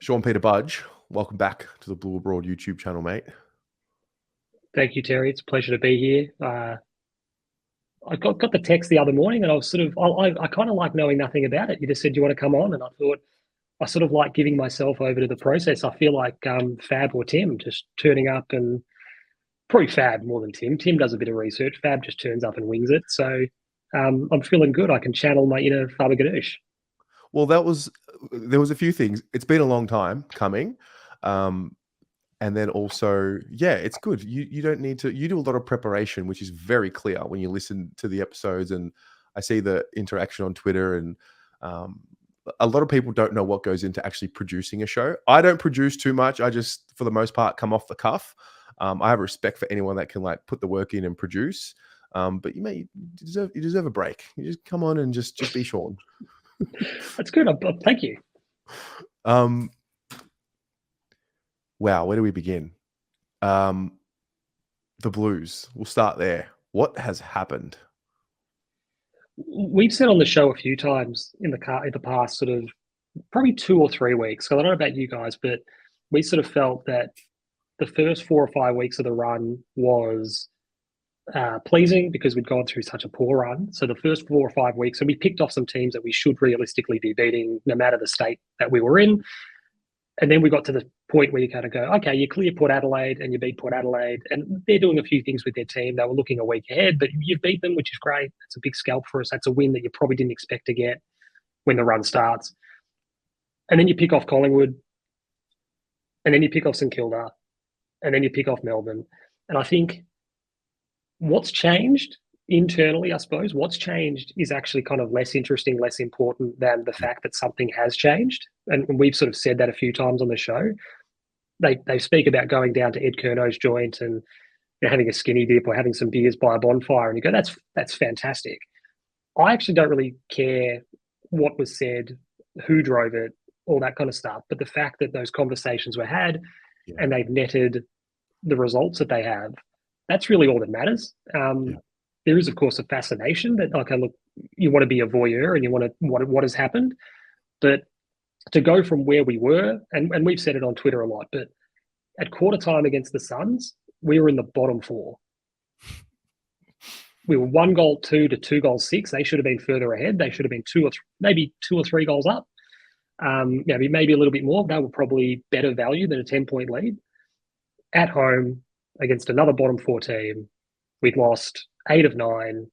Sean Peter Budge, welcome back to the Blue Abroad YouTube channel, mate. Thank you, Terry. It's a pleasure to be here. I got the text the other morning, and I was I kind of like knowing nothing about it. You just said, "Do you want to come on?" And I thought I sort of like giving myself over to the process. I feel like Fab or Tim just turning up, and probably Fab more than Tim. Tim does a bit of research. Fab just turns up and wings it. So I'm feeling good. I can channel my inner Faber Ganoush. Well, there was a few things. It's been a long time coming. And then also, yeah, it's good. You don't need to, you do a lot of preparation, which is very clear when you listen to the episodes. And I see the interaction on Twitter, and a lot of people don't know what goes into actually producing a show. I don't produce too much. I just, for the most part, come off the cuff. I have respect for anyone that can like put the work in and produce. But you deserve a break. You just come on and just be Sean. That's good. Thank you. Wow, where do we begin? The Blues. We'll start there. What has happened? We've said on the show a few times in the past, sort of probably 2 or 3 weeks. So I don't know about you guys, but we sort of felt that the first 4 or 5 weeks of the run was pleasing because we'd gone through such a poor run. So the first 4 or 5 weeks, and we picked off some teams that we should realistically be beating, no matter the state that we were in. And then we got to the point where you kind of go, okay, you clear Port Adelaide and you beat Port Adelaide, and they're doing a few things with their team. They were looking a week ahead, but you've beat them, which is great. That's a big scalp for us. That's a win that you probably didn't expect to get when the run starts. And then you pick off Collingwood, and then you pick off St Kilda, and then you pick off Melbourne. And I think what's changed internally, I suppose, what's changed is actually kind of less interesting, less important than the fact that something has changed. And we've sort of said that a few times on the show. They speak about going down to Ed Kernow's joint and having a skinny dip or having some beers by a bonfire, and you go, that's fantastic. I actually don't really care what was said, who drove it, all that kind of stuff. But the fact that those conversations were had and they've netted the results that they have, that's really all that matters. There is, of course, a fascination that, okay, look, you want to be a voyeur and you want to what has happened, but to go from where we were, and we've said it on Twitter a lot, but at quarter time against the Suns, we were in the bottom 4. We were 1 goal 2 to 2 goals 6. They should have been further ahead. They should have been maybe 2 or 3 goals up. Maybe a little bit more. They were probably better value than a 10-point lead. At home against another bottom 4 team, we'd lost 8 of 9.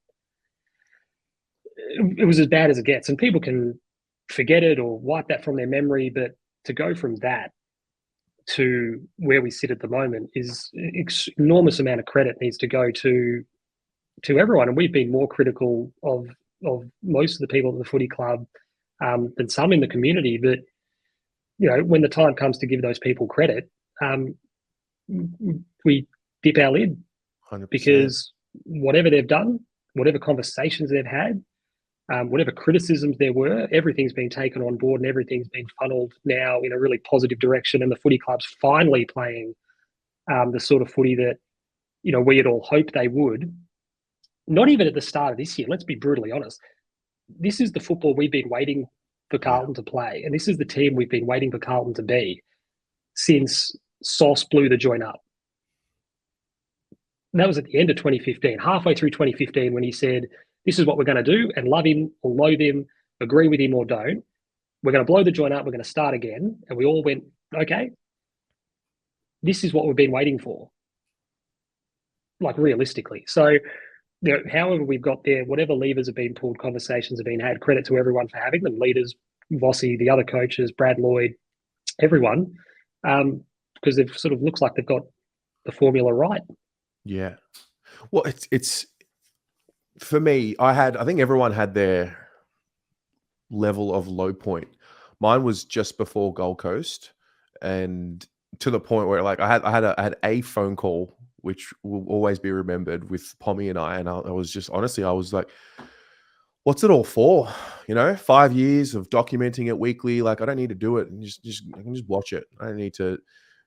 It was as bad as it gets, and people can forget it or wipe that from their memory. But to go from that to where we sit at the moment is enormous amount of credit needs to go to everyone. And we've been more critical of most of the people at the footy club than some in the community. But when the time comes to give those people credit, we dip our lid 100%. Because whatever they've done, whatever conversations they've had, whatever criticisms there were, everything's been taken on board and everything's been funneled now in a really positive direction. And the footy club's finally playing the sort of footy that, we had all hoped they would. Not even at the start of this year, let's be brutally honest. This is the football we've been waiting for Carlton to play. And this is the team we've been waiting for Carlton to be since Sauce blew the joint up. And that was at the end of 2015, halfway through 2015, when he said, this is what we're going to do, and love him or loathe him, agree with him or don't. We're going to blow the joint up. We're going to start again. And we all went, okay, this is what we've been waiting for. Like realistically. So, however we've got there, whatever levers have been pulled, conversations have been had, credit to everyone for having them, leaders, Vossi, the other coaches, Brad Lloyd, everyone, because it sort of looks like they've got the formula right. Yeah. Well, it's for me, I think everyone had their level of low point. Mine was just before Gold Coast, and to the point where like I had a phone call which will always be remembered with Pommy and I was just, honestly, I was like, what's it all for? 5 years of documenting it weekly. Like, I don't need to do it. And I can just watch it. I don't need to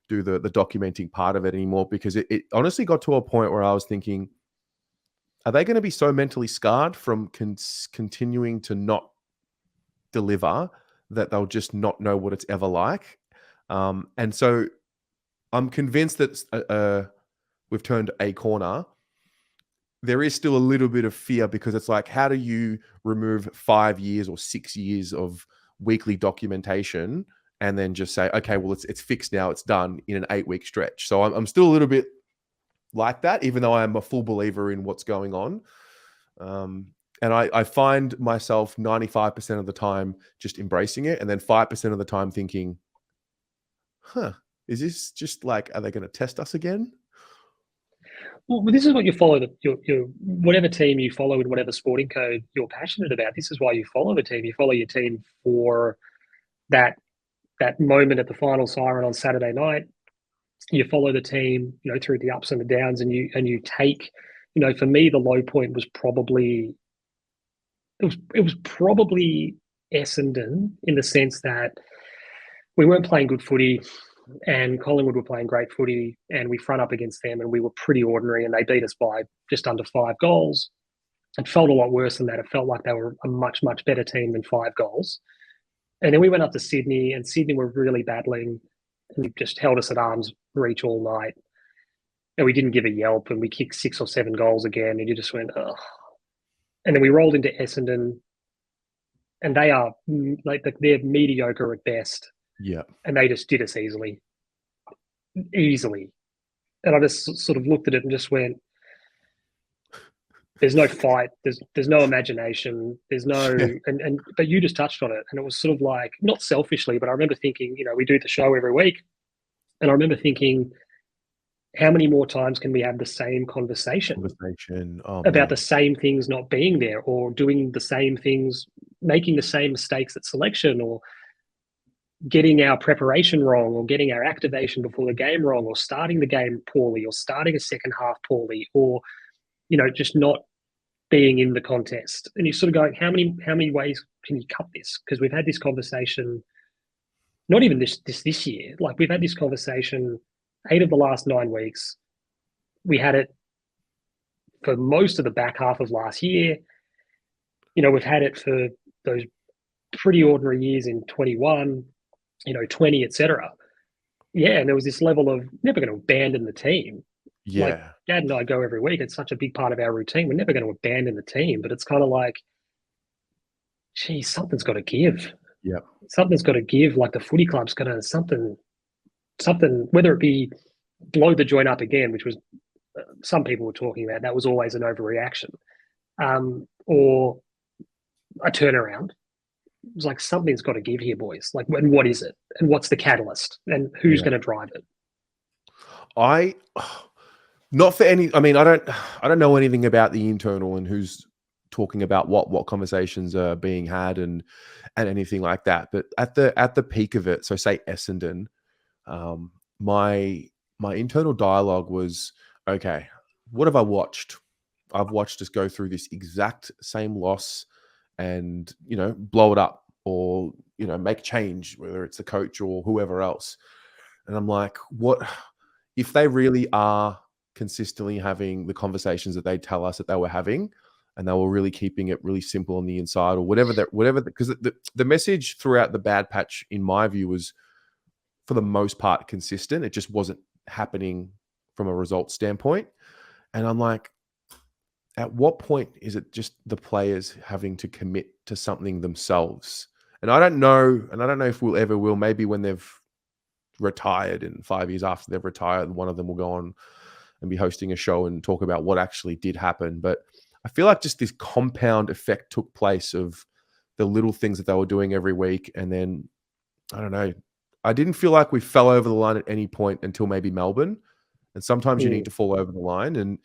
do the documenting part of it anymore, because it honestly got to a point where I was thinking, are they going to be so mentally scarred from continuing to not deliver that they'll just not know what it's ever like? And so I'm convinced that we've turned a corner. There is still a little bit of fear because it's like, how do you remove 5 years or 6 years of weekly documentation and then just say, okay, well, it's fixed now, it's done in an 8-week stretch. So I'm still a little bit like that, even though I'm a full believer in what's going on. And I find myself 95% of the time just embracing it, and then 5% of the time thinking, huh, is this just like, are they going to test us again? Well, this is what you follow, your whatever team you follow in whatever sporting code you're passionate about. This is why you follow the team. You follow your team for that moment at the final siren on Saturday night. You follow the team, through the ups and the downs, and you take, for me, the low point was probably Essendon, in the sense that we weren't playing good footy, and Collingwood were playing great footy, and we front up against them, and we were pretty ordinary, and they beat us by just under 5 goals. It felt a lot worse than that. It felt like they were a much, much better team than 5 goals. And then we went up to Sydney, and Sydney were really battling and just held us at arm's reach all night. And we didn't give a yelp, and we kicked 6 or 7 goals again, and you just went, ugh. And then we rolled into Essendon, and they are like, they're mediocre at best. Yeah. And they just did us easily. And I just sort of looked at it and just went, there's no fight, there's no imagination, there's no but you just touched on it, and it was sort of like, not selfishly, but I remember thinking, we do the show every week, and I remember thinking, how many more times can we have the same conversation about the same things not being there, or doing the same things, making the same mistakes at selection, or getting our preparation wrong, or getting our activation before the game wrong, or starting the game poorly, or starting a second half poorly, or just not being in the contest. And you're sort of going, how many ways can you cut this? Because we've had this conversation, not even this year. Like, we've had this conversation 8 of the last 9 weeks. We had it for most of the back half of last year. We've had it for those pretty ordinary years in 21, 20, etc. Yeah, and there was this level of never going to abandon the team. Yeah. Like, Dad and I go every week. It's such a big part of our routine. We're never going to abandon the team, but it's kind of like, geez, something's got to give. Yeah. Something's got to give. Like, the footy club's got to something, whether it be blow the joint up again, which was some people were talking about, that was always an overreaction, or a turnaround. It was like, something's got to give here, boys. Like, and what is it? And what's the catalyst? And who's going to drive it? Not for any. I mean, I don't know anything about the internal and who's talking about what conversations are being had and anything like that. But at the peak of it, so say Essendon, my internal dialogue was, okay, what have I watched? I've watched us go through this exact same loss and, blow it up, or, make change, whether it's the coach or whoever else. And I'm like, what if they really are consistently having the conversations that they tell us that they were having, and they were really keeping it really simple on the inside, or whatever, because the message throughout the bad patch, in my view, was for the most part consistent. It just wasn't happening from a result standpoint. And I'm like, at what point is it just the players having to commit to something themselves? And I don't know if we'll ever will. Maybe when they've retired, and 5 years after they've retired, one of them will go on and be hosting a show and talk about what actually did happen. But I feel like just this compound effect took place of the little things that they were doing every week. And then, I don't know, I didn't feel like we fell over the line at any point until maybe Melbourne. And sometimes you need to fall over the line. And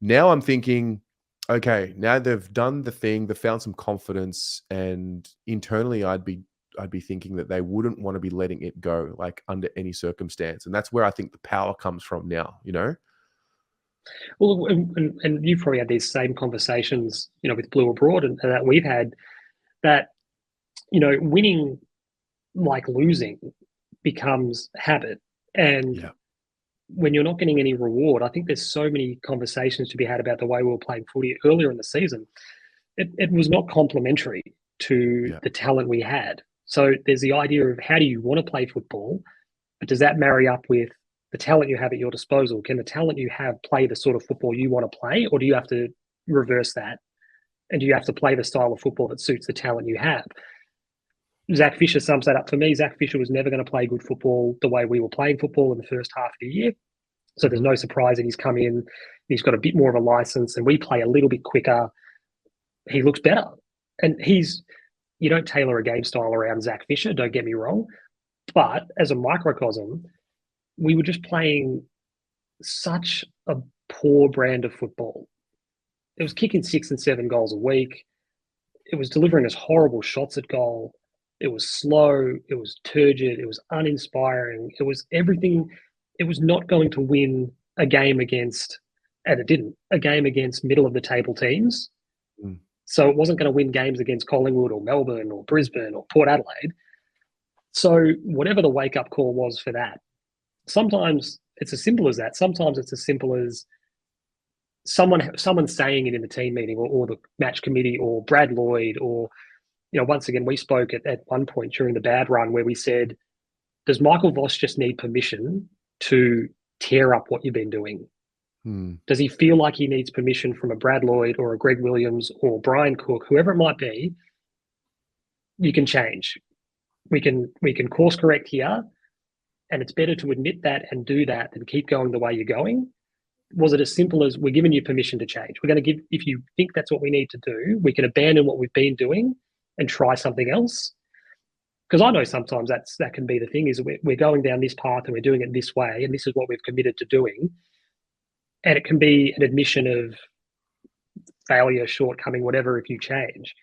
now I'm thinking, okay, now they've done the thing, they've found some confidence, and internally I'd be thinking that they wouldn't want to be letting it go, like, under any circumstance. And that's where I think the power comes from now, Well, and you've probably had these same conversations, with Blue Abroad, and that we've had, that, winning, like losing, becomes habit. And when you're not getting any reward, I think there's so many conversations to be had about the way we were playing footy earlier in the season. It was not complementary to the talent we had. So there's the idea of, how do you want to play football? But does that marry up with the talent you have at your disposal? Can the talent you have play the sort of football you want to play, or do you have to reverse that? And do you have to play the style of football that suits the talent you have? Zach Fisher sums that up for me. Zach Fisher was never going to play good football the way we were playing football in the first half of the year. So there's no surprise that he's come in. He's got a bit more of a license, and we play a little bit quicker. He looks better. And you don't tailor a game style around Zach Fisher, don't get me wrong. But as a microcosm, we were just playing such a poor brand of football. It was kicking 6 and 7 goals a week. It was delivering us horrible shots at goal. It was slow. It was turgid. It was uninspiring. It was everything. It was not going to win a game against, and it didn't, a game against middle of the table teams. Mm. So it wasn't going to win games against Collingwood or Melbourne or Brisbane or Port Adelaide. So whatever the wake-up call was for that, sometimes it's as simple as that. Sometimes it's as simple as someone saying it in the team meeting or the match committee or Brad Lloyd or, once again, we spoke at one point during the bad run where we said, does Michael Voss just need permission to tear up what you've been doing? Does he feel like he needs permission from a Brad Lloyd or a Greg Williams or Brian Cook, whoever it might be? You can change. We can course correct here, and it's better to admit that and do that than keep going the way you're going. Was it as simple as we're giving you permission to change? We're going to if you think that's what we need to do, we can abandon what we've been doing and try something else. Because I know sometimes that can be the thing, is we're going down this path and we're doing it this way, and this is what we've committed to doing. And it can be an admission of failure, shortcoming, whatever, if you change.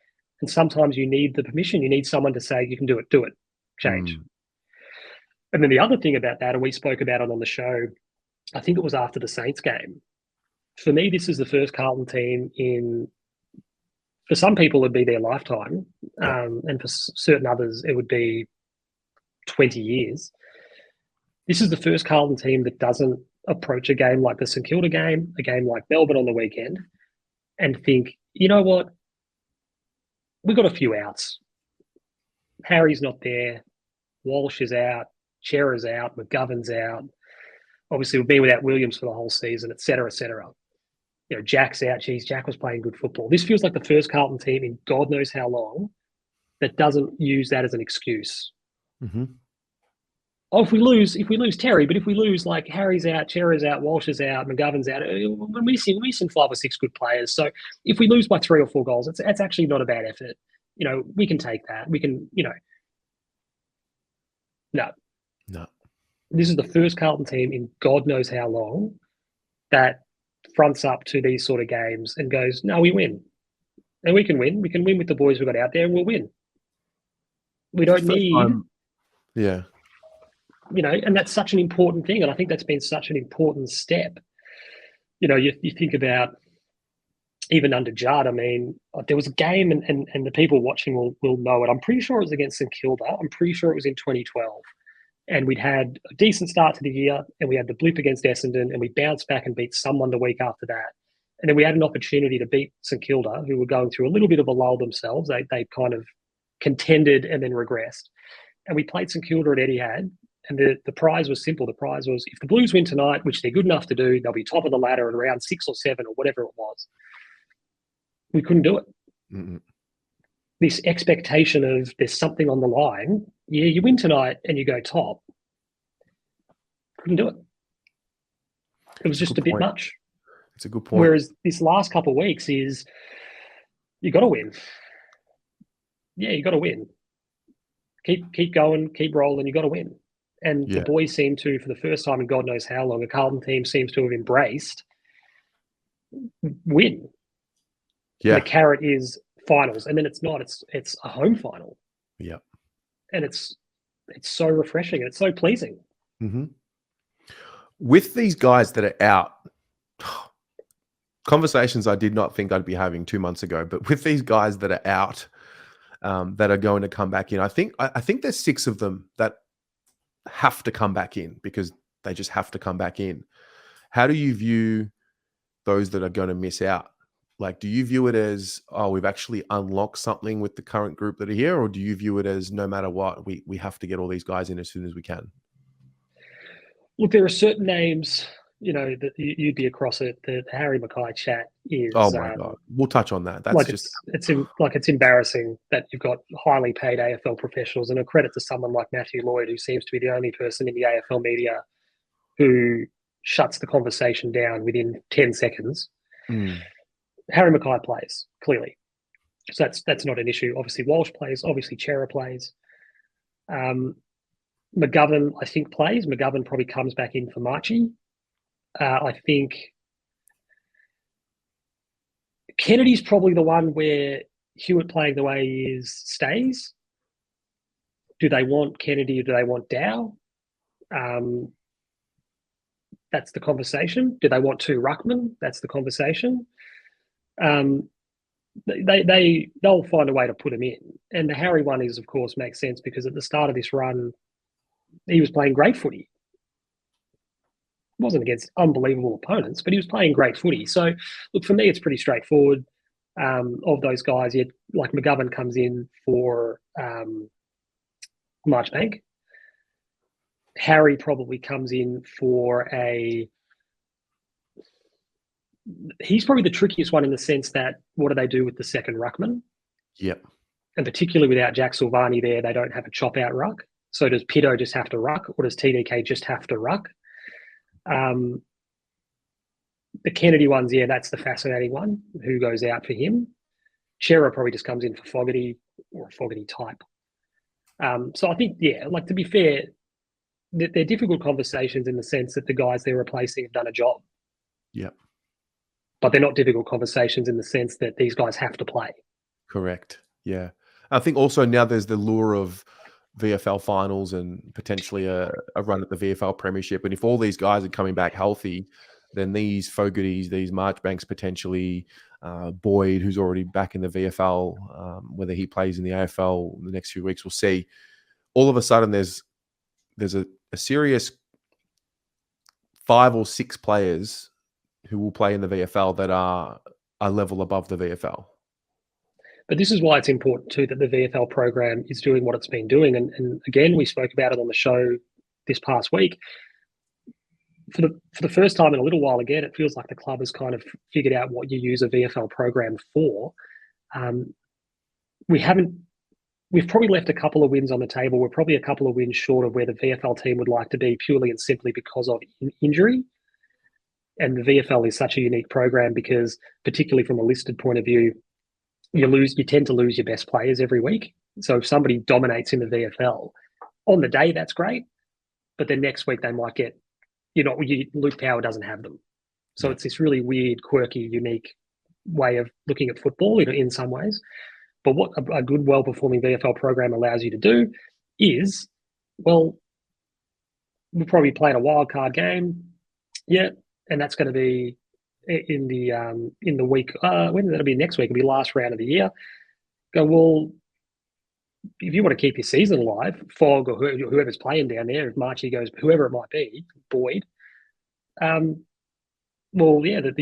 And sometimes you need the permission. You need someone to say, you can do it, change. And then the other thing about that, and we spoke about it on the show, I think it was after the Saints game. For me, this is the first Carlton team for some people, it'd be their lifetime. Yeah. And for certain others, it would be 20 years. This is the first Carlton team that doesn't approach a game like the St Kilda game, a game like Melbourne on the weekend, and think, you know what? We've got a few outs. Harry's not there. Walsh is out. Chera's out. McGovern's out. Obviously, we've been without Williams for the whole season, et cetera, et cetera. Jack's out. Geez, Jack was playing good football. This feels like the first Carlton team in God knows how long that doesn't use that as an excuse. Mm-hmm. Oh, if we lose Terry, but if we lose, like, Harry's out, Chera's out, Walsh is out, McGovern's out, we're missing 5 or 6 good players. So if we lose by 3 or 4 goals, it's actually not a bad effort. We can take that. We can, No. This is the first Carlton team in God knows how long that fronts up to these sort of games and goes, no, we win. And we can win. We can win with the boys we got out there, and we'll win. We don't need... Yeah. And that's such an important thing. And I think that's been such an important step. You think about even under Judd, I mean, there was a game and the people watching will know it. I'm pretty sure it was against St Kilda. I'm pretty sure it was in 2012. And we'd had a decent start to the year, and we had the blip against Essendon, and we bounced back and beat someone the week after that. And then we had an opportunity to beat St Kilda, who were going through a little bit of a lull themselves. They kind of contended and then regressed. And we played St Kilda at Etihad. And the prize was simple. The prize was, if the Blues win tonight, which they're good enough to do, they'll be top of the ladder at around 6 or 7 or whatever it was. We couldn't do it. Mm-hmm. This expectation of there's something on the line. Yeah, you win tonight and you go top. Couldn't do it. It was just a bit much. It's a good point. Whereas this last couple of weeks is, you got to win. Yeah, you got to win. Keep going, keep rolling. You got to win. And the boys seem to, for the first time in God knows how long, a Carlton team seems to have embraced win. Yeah. The carrot is finals, and then it's not. It's a home final. Yeah. And it's so refreshing. It's so pleasing. Mm-hmm. With these guys that are out, conversations I did not think I'd be having 2 months ago, but with these guys that are out, that are going to come back in, I think there's 6 of them that have to come back in because they just have to come back in. How do you view those that are going to miss out? Like, do you view it as, we've actually unlocked something with the current group that are here, or do you view it as, no matter what, we have to get all these guys in as soon as we can? Look, there are certain names, that you'd be across it. The Harry Mackay chat Oh is my God. We'll touch on that. That's just it's embarrassing that you've got highly paid AFL professionals, and a credit to someone like Matthew Lloyd, who seems to be the only person in the AFL media who shuts the conversation down within 10 seconds. Harry Mackay plays, clearly. So that's not an issue. Obviously, Walsh plays. Obviously, Chera plays. McGovern, I think, plays. McGovern probably comes back in for Marchie. I think Kennedy's probably the one where Hewitt playing the way he is stays. Do they want Kennedy or do they want Dow? That's the conversation. Do they want two ruckmen? That's the conversation. They'll find a way to put him in. And the Harry one is, of course, makes sense because at the start of this run, he was playing great footy. It wasn't against unbelievable opponents, but he was playing great footy. So, look, for me, it's pretty straightforward. Of those guys, like McGovern comes in for Marchbank. Harry probably comes in for he's probably the trickiest one in the sense that what do they do with the second ruckman? Yep. And particularly without Jack Silvani there, they don't have a chop out ruck. So does Pito just have to ruck, or does TDK just have to ruck? The Kennedy ones, that's the fascinating one. Who goes out for him? Chera probably just comes in for Fogarty or a Fogarty type. So I think, to be fair, they're difficult conversations in the sense that the guys they're replacing have done a job. Yep. But they're not difficult conversations in the sense that these guys have to play. Correct. Yeah. I think also now there's the lure of VFL finals and potentially a run at the VFL premiership. And if all these guys are coming back healthy, then these Fogartys, these Marchbanks potentially, Boyd, who's already back in the VFL, whether he plays in the AFL in the next few weeks, we'll see. All of a sudden, there's a serious 5 or 6 players who will play in the VFL that are a level above the VFL. But this is why it's important too that the VFL program is doing what it's been doing. And again, we spoke about it on the show this past week. For the first time in a little while, again, it feels like the club has kind of figured out what you use a VFL program for. We've probably left a couple of wins on the table. We're probably a couple of wins short of where the VFL team would like to be purely and simply because of injury. And the VFL is such a unique program because, particularly from a listed point of view, you tend to lose your best players every week. So if somebody dominates in the VFL, on the day, that's great. But then next week they might get, Luke Power doesn't have them. So It's this really weird, quirky, unique way of looking at football in some ways. But what a good, well-performing VFL program allows you to do is, we'll probably play a wild card game. Yeah. And that's going to be in the week, when that'll be next week, it'll be last round of the year. Go, well, if you want to keep your season alive, Fogg or whoever's playing down there, if Marchie goes, whoever it might be, Boyd, the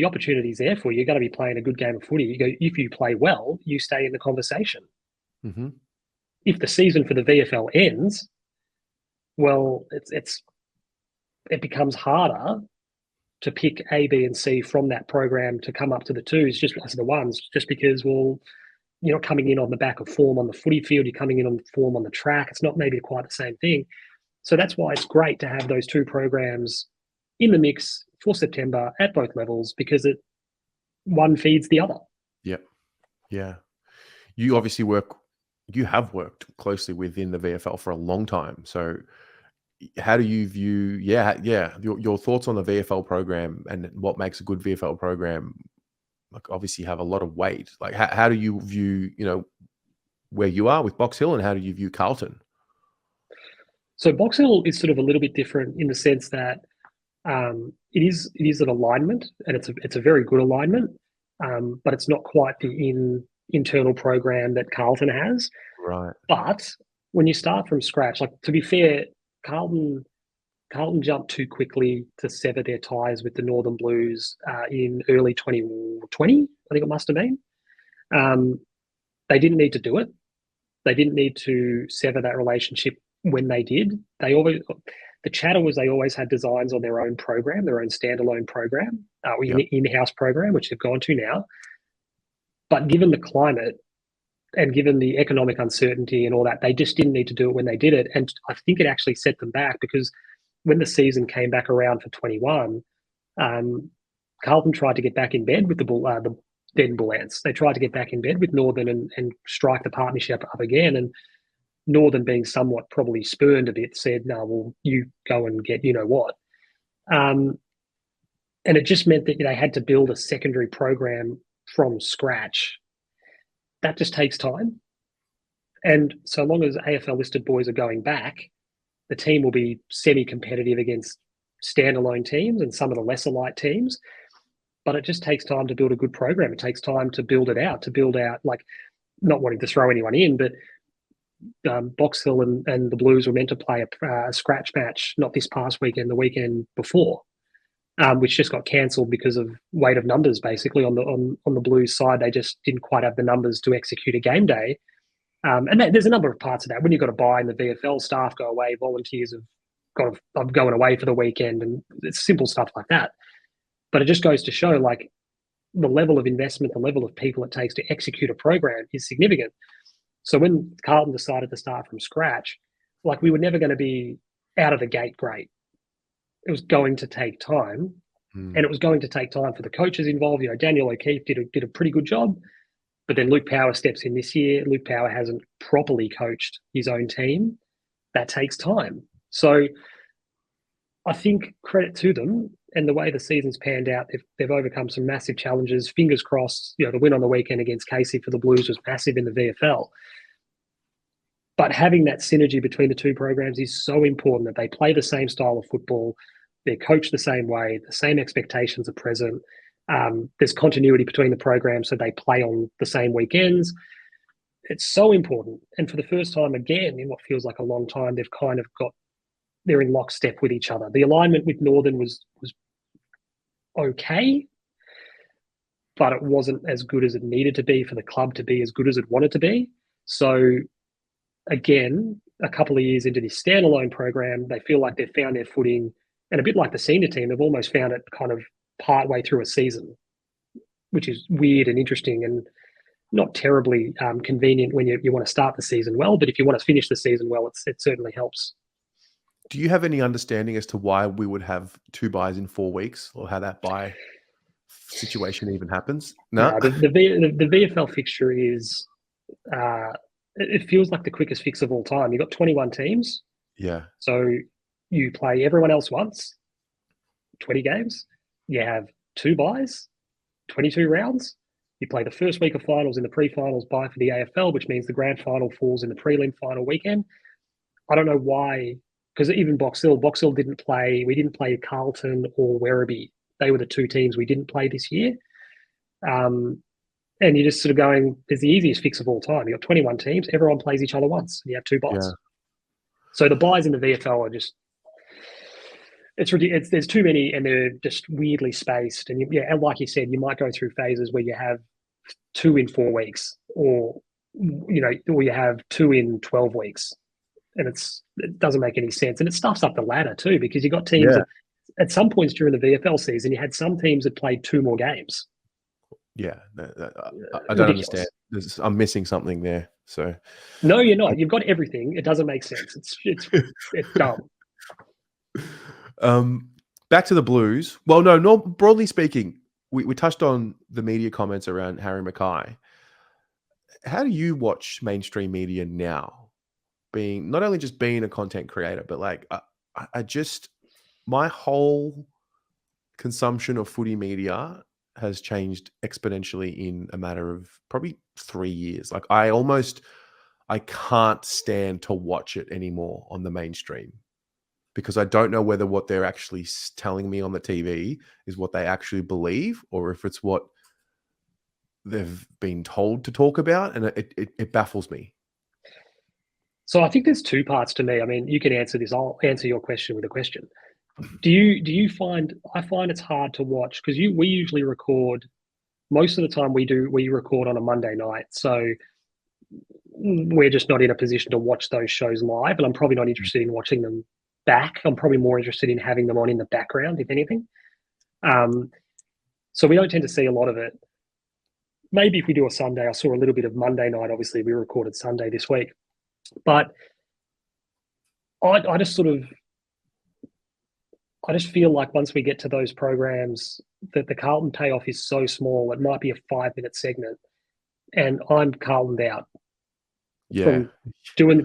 opportunity's there for you. You're going to be playing a good game of footy. You go, if you play well, you stay in the conversation. Mm-hmm. If the season for the VFL ends, well, it becomes harder to pick A, B, and C from that program to come up to the twos, just as the ones, just because, you're not coming in on the back of form on the footy field, you're coming in on form on the track. It's not maybe quite the same thing. So that's why it's great to have those two programs in the mix for September at both levels, because one feeds the other. Yep. Yeah. You obviously have worked closely within the VFL for a long time. So how do you view, your thoughts on the VFL program and what makes a good VFL program, like, obviously have a lot of weight. Like, how do you view, where you are with Box Hill, and how do you view Carlton? So Box Hill is sort of a little bit different in the sense that it is an alignment, and it's a very good alignment, but it's not quite the internal program that Carlton has. Right. But when you start from scratch, like, to be fair, Carlton jumped too quickly to sever their ties with the Northern Blues in early 2020, I think it must have been. They didn't need to do it. They didn't need to sever that relationship when they did. the chatter was they always had designs on their own program, their own standalone program, in-house program, which they've gone to now. But given the climate and given the economic uncertainty and all that, they just didn't need to do it when they did it. And I think it actually set them back, because when the season came back around for 21, Carlton tried to get back in bed with the Den Bull Ants. They tried to get back in bed with Northern and strike the partnership up again. And Northern, being somewhat probably spurned a bit, said, no, well, you go and get you know what. And it just meant that they had to build a secondary program from scratch. That just takes time. And so long as AFL listed boys are going back, the team will be semi-competitive against standalone teams and some of the lesser light teams. But it just takes time to build a good program. It takes time to build out, like, not wanting to throw anyone in, but Box Hill and the Blues were meant to play a scratch match, not this past weekend, the weekend before, which just got cancelled because of weight of numbers. Basically, on the Blues side, they just didn't quite have the numbers to execute a game day. And there's a number of parts of that. When you've got to buy in the VFL, staff go away, volunteers I'm going away for the weekend, and it's simple stuff like that. But it just goes to show, like, the level of investment, the level of people it takes to execute a program is significant. So when Carlton decided to start from scratch, like, we were never going to be out of the gate great. It was going to take time, and it was going to take time for the coaches involved. Daniel O'Keefe did a pretty good job, but then Luke Power steps in this year. Luke Power hasn't properly coached his own team. That takes time. So I think credit to them, and the way the season's panned out, they've overcome some massive challenges. Fingers crossed, the win on the weekend against Casey for the Blues was massive in the VFL. But having that synergy between the two programs is so important, that they play the same style of football, they're coached the same way, the same expectations are present. There's continuity between the programs, so they play on the same weekends. It's so important. And for the first time again in what feels like a long time, they're in lockstep with each other. The alignment with Northern was okay, but it wasn't as good as it needed to be for the club to be as good as it wanted to be. So again, a couple of years into this standalone program, they feel like they've found their footing, and a bit like the senior team, they've almost found it kind of partway through a season, which is weird and interesting and not terribly convenient when you want to start the season well. But if you want to finish the season well, it certainly helps. Do you have any understanding as to why we would have 2 buys in 4 weeks, or how that buy situation even happens? No. Yeah, the VFL fixture is it feels like the quickest fix of all time. You've got 21 teams. Yeah. So you play everyone else once, 20 games. You have 2 buys, 22 rounds. You play the first week of finals in the pre-finals bye for the AFL, which means the grand final falls in the prelim final weekend. I don't know why, because even Box Hill didn't play. We didn't play Carlton or Werribee. They were the 2 teams we didn't play this year. And you're just sort of going, there's the easiest fix of all time. You've got 21 teams, everyone plays each other once, and you have 2 buys. Yeah. So the buys in the VFL are just, it's ridiculous. There's too many, and they're just weirdly spaced. And and like you said, you might go through phases where you have 2 in 4 weeks, or you have 2 in 12 weeks, and it doesn't make any sense. And it stuffs up the ladder too, because you got teams that, at some points during the VFL season, you had some teams that played 2 more games. Yeah, I don't understand. I'm missing something there. So no, you're not. You've got everything. It doesn't make sense. It's dumb. Back to the Blues. Well, no. Broadly speaking, we touched on the media comments around Harry Mackay. How do you watch mainstream media now? Being not only just being a content creator, but like I just, my whole consumption of footy media has changed exponentially in a matter of probably 3 years. Like I can't stand to watch it anymore on the mainstream, because I don't know whether what they're actually telling me on the TV is what they actually believe, or if it's what they've been told to talk about. And it baffles me. So I think there's 2 parts to me. I mean, you can answer this. I'll answer your question with a question. Do you find, I find it's hard to watch, because we usually record, most of the time we record on a Monday night. So we're just not in a position to watch those shows live, and I'm probably not interested in watching them back. I'm probably more interested in having them on in the background, if anything. So we don't tend to see a lot of it. Maybe if we do a Sunday, I saw a little bit of Monday night. Obviously, we recorded Sunday this week. But I just feel like once we get to those programs that the Carlton payoff is so small, it might be a 5-minute segment. And I'm Carltoned out from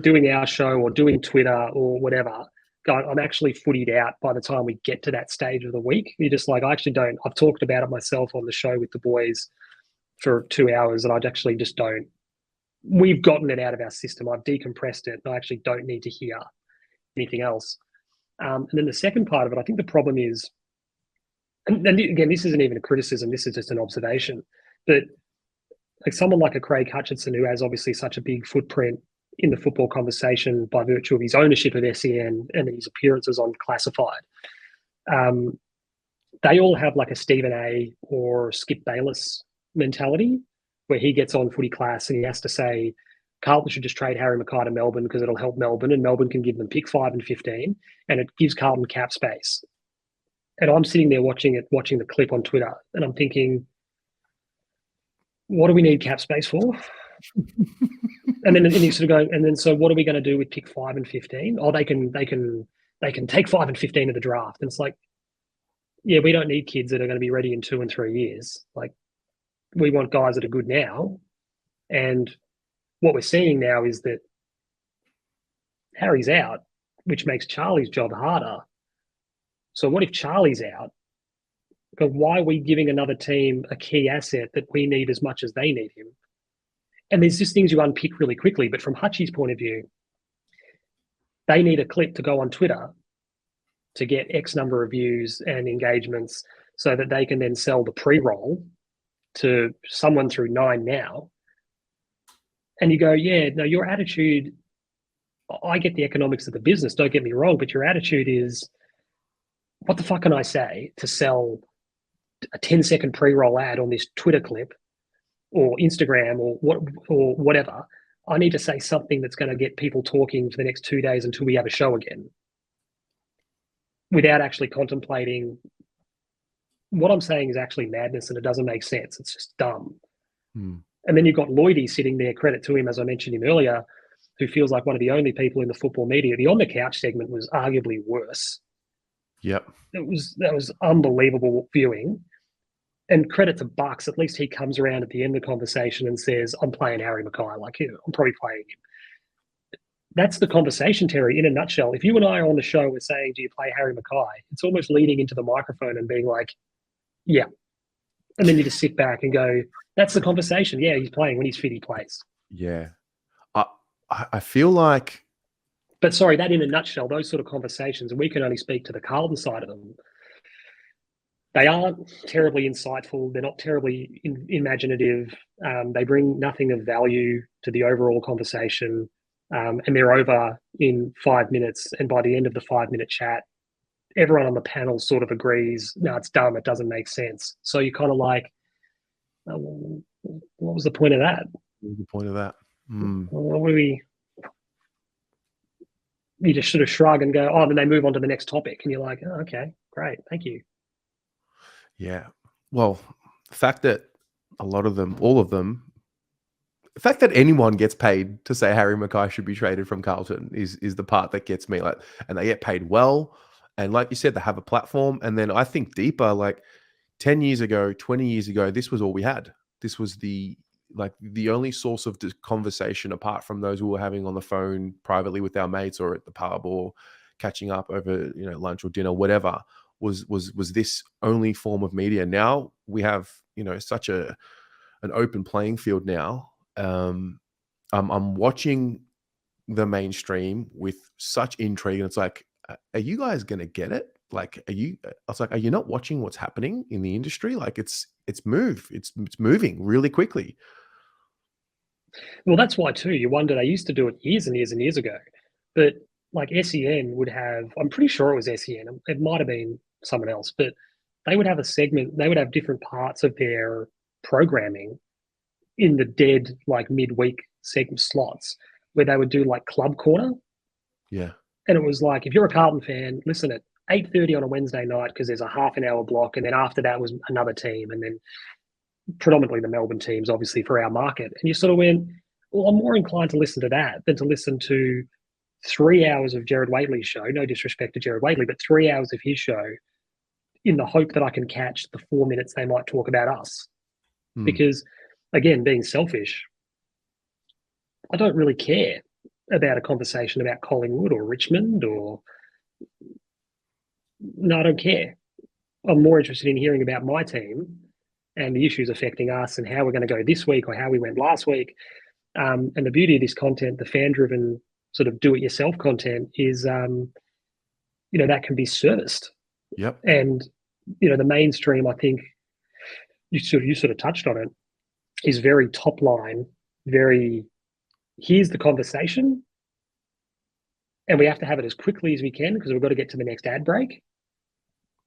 doing our show or doing Twitter or whatever. I'm actually footied out by the time we get to that stage of the week. You're just like, I actually don't. I've talked about it myself on the show with the boys for 2 hours, and I actually just don't. We've gotten it out of our system. I've decompressed it. I actually don't need to hear anything else. And then the second part of it, I think the problem is, and again, this isn't even a criticism. This is just an observation. But like someone like a Craig Hutchinson, who has obviously such a big footprint in the football conversation by virtue of his ownership of SEN and his appearances on Classified, they all have like a Stephen A or Skip Bayless mentality where he gets on Footy Class and he has to say Carlton should just trade Harry Mackay to Melbourne because it'll help Melbourne and Melbourne can give them pick 5 and 15 and it gives Carlton cap space. And I'm sitting there watching the clip on Twitter and I'm thinking, what do we need cap space for? and then you sort of go, and then so what are we going to do with pick 5 and 15? Oh, they can take 5 and 15 of the draft. And it's like, yeah, we don't need kids that are going to be ready in 2 and 3 years. Like, we want guys that are good now. And what we're seeing now is that Harry's out, which makes Charlie's job harder. So what if Charlie's out? Because why are we giving another team a key asset that we need as much as they need him? And there's just things you unpick really quickly. But from Hutchie's point of view, they need a clip to go on Twitter to get X number of views and engagements so that they can then sell the pre-roll to someone through 9 Now. And you go, yeah, no, your attitude, I get the economics of the business, don't get me wrong, but your attitude is, what the fuck can I say to sell a 10-second pre-roll ad on this Twitter clip or Instagram or whatever? I need to say something that's going to get people talking for the next 2 days until we have a show again, without actually contemplating. What I'm saying is actually madness and it doesn't make sense. It's just dumb. And then you've got Lloydie sitting there, credit to him, as I mentioned him earlier, who feels like one of the only people in the football media. The On the Couch segment was arguably worse. Yep. That was unbelievable viewing. And credit to Bucks, at least he comes around at the end of the conversation and says, I'm playing Harry Mackay. Like, I'm probably playing him. That's the conversation, Terry, in a nutshell. If you and I are on the show, we're saying, do you play Harry Mackay? It's almost leaning into the microphone and being like, yeah. And then you just sit back and go, that's the conversation. Yeah, he's playing. When he's fit, he plays. Yeah. I feel like... But sorry, that in a nutshell, those sort of conversations, and we can only speak to the Carlton side of them, they aren't terribly insightful. They're not terribly imaginative. They bring nothing of value to the overall conversation. And they're over in 5 minutes. And by the end of the 5-minute chat, everyone on the panel sort of agrees, no, it's dumb. It doesn't make sense. So you're kind of like, oh, what was the point of that? What was the point of that? You just sort of shrug and go, oh, then they move on to the next topic. And you're like, oh, okay, great. Thank you. Yeah. Well, the fact that a lot of them, all of them, the fact that anyone gets paid to say Harry Mackay should be traded from Carlton is the part that gets me. Like, and they get paid well. And like you said, they have a platform. And then I think deeper, like 10 years ago, 20 years ago, this was all we had. This was the only source of conversation apart from those we were having on the phone privately with our mates or at the pub or catching up over, lunch or dinner, whatever, was this only form of media. Now we have, such an open playing field now. I'm watching the mainstream with such intrigue, and it's like, are you guys going to get it? Like, are you not watching what's happening in the industry? Like it's moving really quickly. Well, that's why too, you wonder, they used to do it years and years and years ago, but like SEN would have, I'm pretty sure it was SEN, it might've been someone else, but they would have a segment, they would have different parts of their programming in the dead, like midweek segment slots where they would do like Club Corner. Yeah. And it was like, if you're a Carlton fan, listen at 8:30 on a Wednesday night because there's a half an hour block, and then after that was another team, and then predominantly the Melbourne teams, obviously for our market. And you sort of went, well, I'm more inclined to listen to that than to listen to 3 hours of Jared Waitley's show. No disrespect to Jared Waitley, but 3 hours of his show in the hope that I can catch the 4 minutes they might talk about us. Because, again, being selfish, I don't really care about a conversation about Collingwood or Richmond or... No, I don't care. I'm more interested in hearing about my team and the issues affecting us and how we're going to go this week or how we went last week. And the beauty of this content, the fan-driven sort of do-it-yourself content, is, that can be serviced. Yep. And, the mainstream, I think, you sort of touched on it, is very top line, very, here's the conversation, and we have to have it as quickly as we can because we've got to get to the next ad break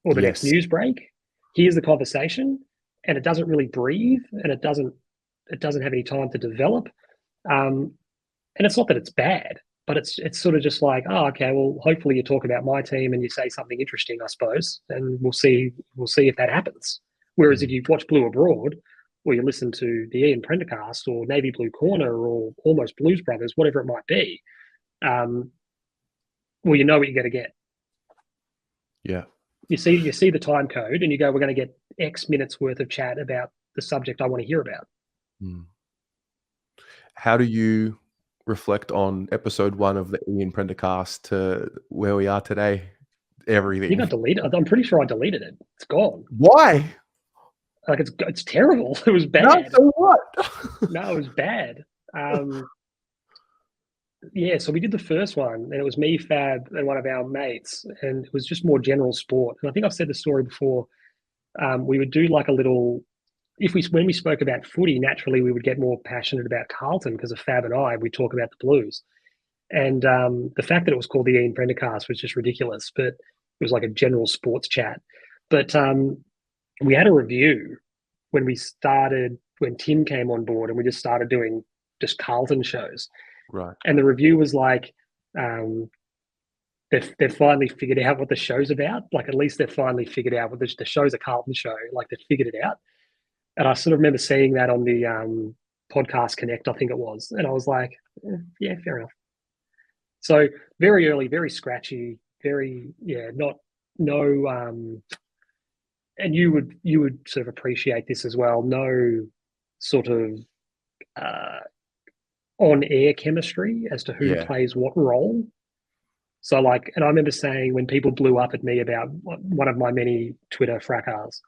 or the next news break. Here's the conversation, and it doesn't really breathe, and it doesn't have any time to develop. And it's not that it's bad, but it's sort of just like, oh, okay, well, hopefully you talk about my team and you say something interesting, I suppose, and we'll see if that happens. Whereas if you watch Blue Abroad, or you listen to the Ian Prendercast or Navy Blue Corner or Almost Blues Brothers, whatever it might be, well, you know what you're going to get. Yeah. You see the time code and you go, we're going to get X minutes worth of chat about the subject I want to hear about. How do you reflect on episode 1 of the Ian Prendercast to where we are today? Everything. You got deleted. I'm pretty sure I deleted it. It's gone. Why? Like it's terrible. It was bad. No, so what? No, it was bad. Yeah, so we did the first one, and it was me, Fab, and one of our mates, and it was just more general sport. And I think I've said the story before. We would do like a little. When we spoke about footy, naturally we would get more passionate about Carlton because of Fab and I. We talk about the Blues, and the fact that it was called the Ian Prendercast was just ridiculous. But it was like a general sports chat. But we had a review when Tim came on board, and we just started doing just Carlton shows. Right. And the review was like, they've finally figured out what the show's about. Like, at least they've finally figured out what the show's a Carlton show. Like, they've figured it out. And I sort of remember seeing that on the Podcast Connect, I think it was. And I was like, yeah, fair enough. So very early, very scratchy, and you would sort of appreciate this as well. No sort of on-air chemistry as to who plays what role. So like, and I remember saying when people blew up at me about one of my many Twitter fracas,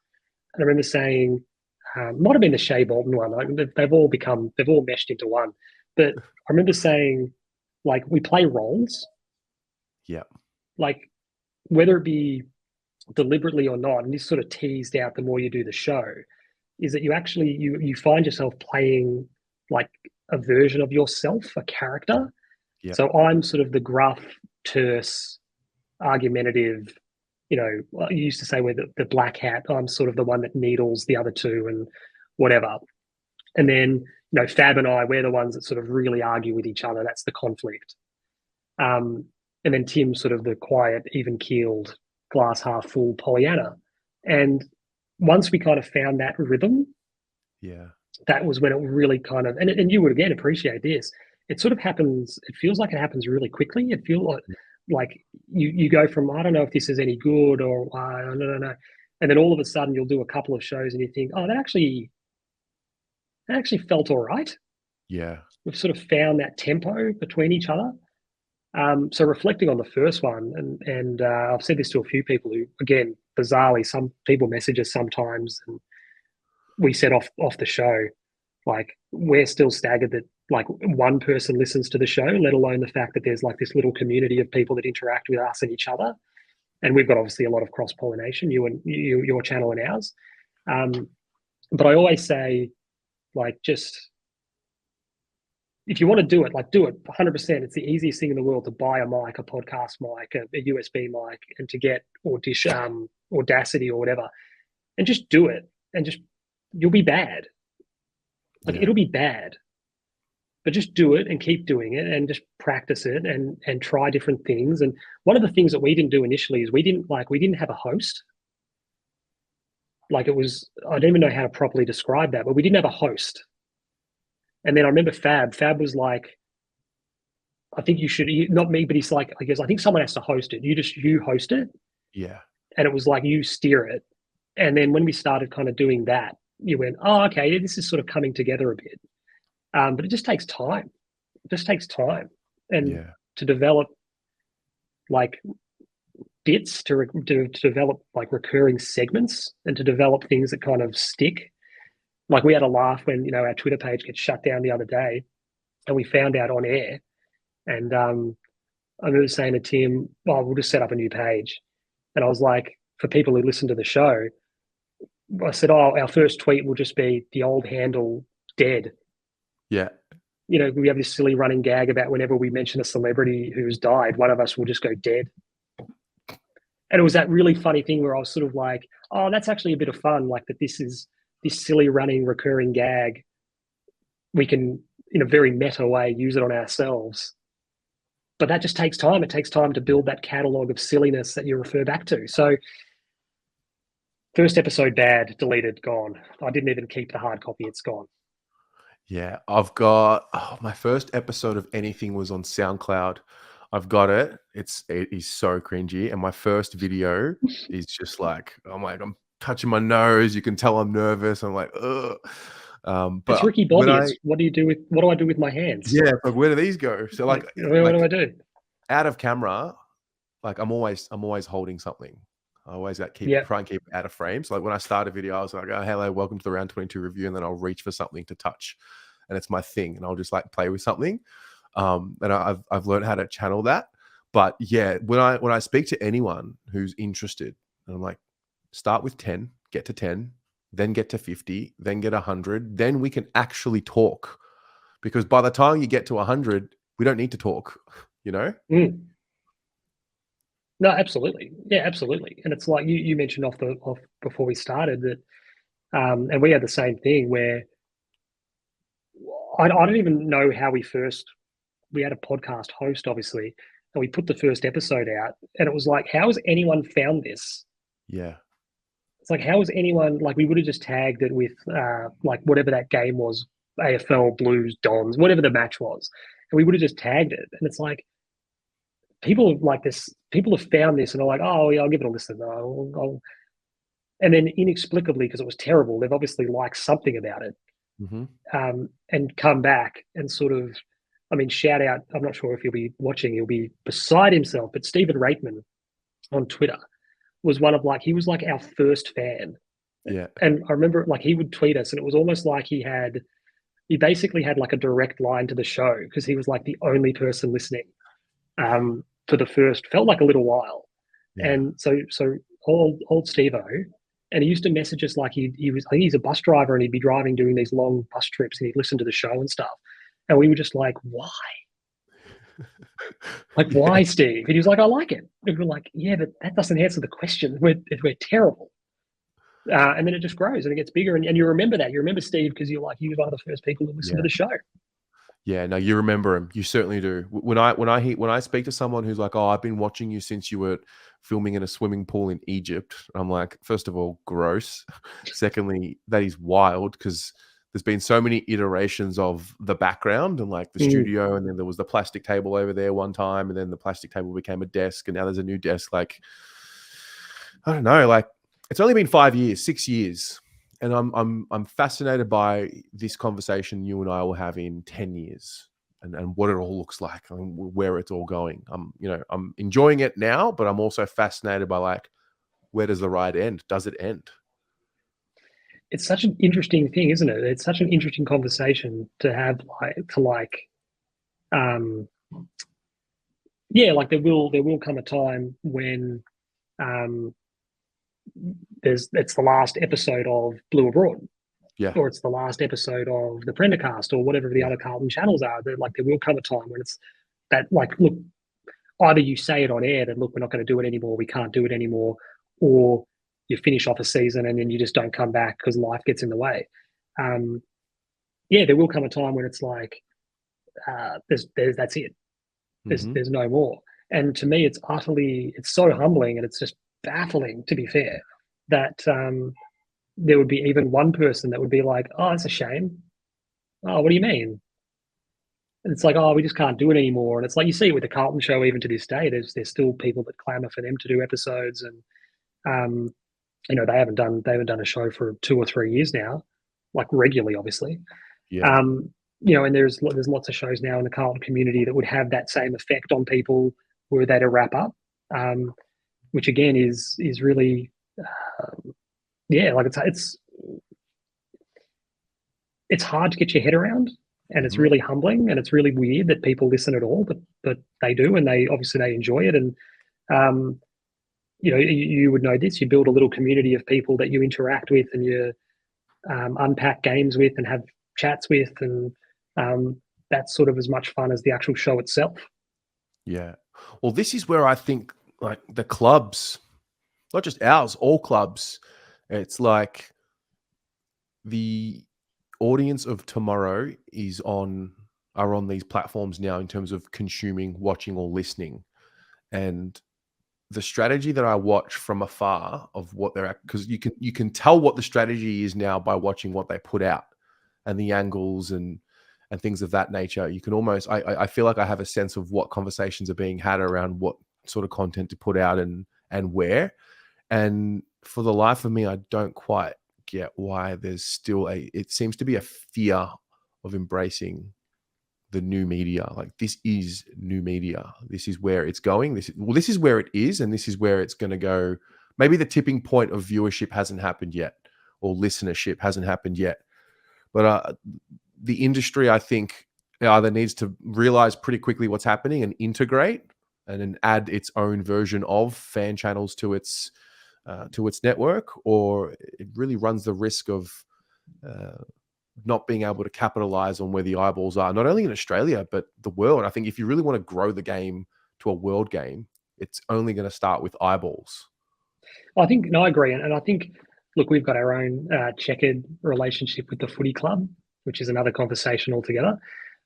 and I remember saying, might have been the Shea Bolton one. Like, they've all meshed into one. But I remember saying, like, we play roles. Yeah. Like, whether it be deliberately or not, and this sort of teased out the more you do the show, is that you actually you find yourself playing like a version of yourself, a character. Yep. So I'm sort of the gruff, terse, argumentative, you used to say we're the black hat. I'm sort of the one that needles the other two and whatever. And then, Fab and I, we're the ones that sort of really argue with each other. That's the conflict. And then Tim's sort of the quiet, even-keeled, glass half full Pollyanna. And once we kind of found that rhythm, that was when it really kind of, and you would again appreciate this. It sort of happens. It feels like it happens really quickly. It feels like you go from, I don't know if this is any good or no. And then all of a sudden you'll do a couple of shows and you think, oh, that actually felt all right. Yeah. We've sort of found that tempo between each other. So reflecting on the first one, and I've said this to a few people who, again, bizarrely, some people message us sometimes, and we said off the show, like, we're still staggered that like one person listens to the show, let alone the fact that there's like this little community of people that interact with us and each other. And we've got obviously a lot of cross-pollination, your channel and ours. But I always say, like, just if you want to do it, like, do it 100%. It's the easiest thing in the world to buy a mic, a podcast mic, a USB mic, and to get Audacity or whatever, and just do it. And just, you'll be bad. Like, it'll be bad. but just do it and keep doing it and just practice it and try different things. And one of the things that we didn't do initially is we didn't have a host. Like it was, I don't even know how to properly describe that, but we didn't have a host. And then I remember Fab was like, I think you should, not me, but he's like, I guess, I think someone has to host it. You host it. Yeah. And it was like, you steer it. And then when we started kind of doing that, you went, oh, okay, this is sort of coming together a bit. But it just takes time. It just takes time. And to develop like bits, to develop like recurring segments, and to develop things that kind of stick. Like we had a laugh when, you know, our Twitter page gets shut down the other day and we found out on air. And I remember saying to Tim, oh, we'll just set up a new page. And I was like, for people who listen to the show, I said, oh, our first tweet will just be the old handle dead. Yeah. You know, we have this silly running gag about whenever we mention a celebrity who's died, one of us will just go dead. And it was that really funny thing where I was sort of like, oh, that's actually a bit of fun. Like that this is this silly running recurring gag. We can, in a very meta way, use it on ourselves. But that just takes time. It takes time to build that catalog of silliness that you refer back to. So first episode bad, deleted, gone. I didn't even keep the hard copy. It's gone. Yeah, I've got my first episode of anything was on SoundCloud. I've got it. It is so cringy, and my first video is just like, I'm touching my nose. You can tell I'm nervous. I'm like, ugh. But it's Ricky Bobby. What do I do with my hands? Yeah, but where do these go? So what do I do? Out of camera, like I'm always holding something. I always try and keep it out of frame. So like when I start a video, I was like, oh, hello, welcome to the Round 22 review. And then I'll reach for something to touch. And it's my thing. And I'll just like play with something. And I've learned how to channel that. But yeah, when I speak to anyone who's interested, and I'm like, start with 10, get to 10, then get to 50, then get 100. Then we can actually talk. Because by the time you get to 100, we don't need to talk, you know? Mm. No, absolutely. Yeah, absolutely. And it's like you mentioned off before we started that, and we had the same thing where I don't even know how we had a podcast host, obviously, and we put the first episode out, and it was like, how has anyone found this? Yeah. It's like, how has anyone, like, we would have just tagged it with, like, whatever that game was, AFL, Blues, Dons, whatever the match was, and we would have just tagged it. And it's like, people have found this and are like, oh, yeah, I'll give it a listen. And then inexplicably, because it was terrible, they've obviously liked something about it. Mm-hmm. And come back and sort of, I mean, shout out, I'm not sure if he'll be watching, he'll be beside himself, but Stephen Reitman on Twitter was he was like our first fan. Yeah. And I remember like he would tweet us and it was almost like he basically had like a direct line to the show because he was like the only person listening for the first, felt like a little while. Yeah. And so old Steve-O, and he used to message us like he was, I think he's a bus driver and he'd be driving, doing these long bus trips and he'd listen to the show and stuff. And we were just like, why? Like, yeah. Why, Steve? And he was like, I like it. And we were like, yeah, but that doesn't answer the question. We're terrible. And then it just grows and it gets bigger. And you remember that. You remember Steve because you're like, he was one of the first people to listen to the show. Yeah, no, you remember him. You certainly do. When I speak to someone who's like, oh, I've been watching you since you were filming in a swimming pool in Egypt, I'm like, first of all, gross. Secondly, that is wild because there's been so many iterations of the background and like the studio, and then there was the plastic table over there one time, and then the plastic table became a desk, and now there's a new desk. Like, I don't know, like it's only been 6 years. And I'm fascinated by this conversation you and I will have in 10 years and what it all looks like and where it's all going. I'm enjoying it now, but I'm also fascinated by like, where does the ride end? Does it end? It's such an interesting thing, isn't it? It's such an interesting conversation to have like there will come a time when it's the last episode of Blue Abroad, or it's the last episode of the Prendercast, or whatever the other Carlton channels are. There will come a time when it's that, like, look, either you say it on air that, look, we're not going to do it anymore, we can't do it anymore, or you finish off a season and then you just don't come back because life gets in the way. There will come a time when it's like, that's it. Mhm. There's no more. And to me, it's so humbling, and it's just baffling, to be fair, that there would be even one person that would be like, "Oh, it's a shame." Oh, what do you mean? And it's like, "Oh, we just can't do it anymore." And it's like you see it with the Carlton show, even to this day. There's still people that clamour for them to do episodes, and um, they haven't done a show for 2 or 3 years now, like regularly, obviously. Yeah. And there's lots of shows now in the Carlton community that would have that same effect on people were they to wrap up, which again is really, like it's hard to get your head around, and it's Mhm. really humbling, and it's really weird that people listen at all, but they do, and they obviously enjoy it, and um, you would know this. You build a little community of people that you interact with, and you unpack games with, and have chats with, and that's sort of as much fun as the actual show itself. Yeah. Well, this is where I think like the clubs, not just ours, all clubs, it's like the audience of tomorrow are on these platforms now in terms of consuming, watching, or listening. And the strategy that I watch from afar of what they're at, because you can tell what the strategy is now by watching what they put out and the angles and things of that nature. You can almost I feel like I have a sense of what conversations are being had around what sort of content to put out and where. And for the life of me, I don't quite get why there's still it seems to be a fear of embracing the new media. Like, this is new media. This is where it's going. This is where it is, and this is where it's going to go. Maybe the tipping point of viewership hasn't happened yet, or listenership hasn't happened yet. But the industry, I think, either needs to realize pretty quickly what's happening and integrate, and then add its own version of fan channels to its network, or it really runs the risk of not being able to capitalize on where the eyeballs are, not only in Australia, but the world. I think if you really want to grow the game to a world game, it's only going to start with eyeballs. I think, no, I agree. And I think, look, we've got our own checkered relationship with the footy club, which is another conversation altogether.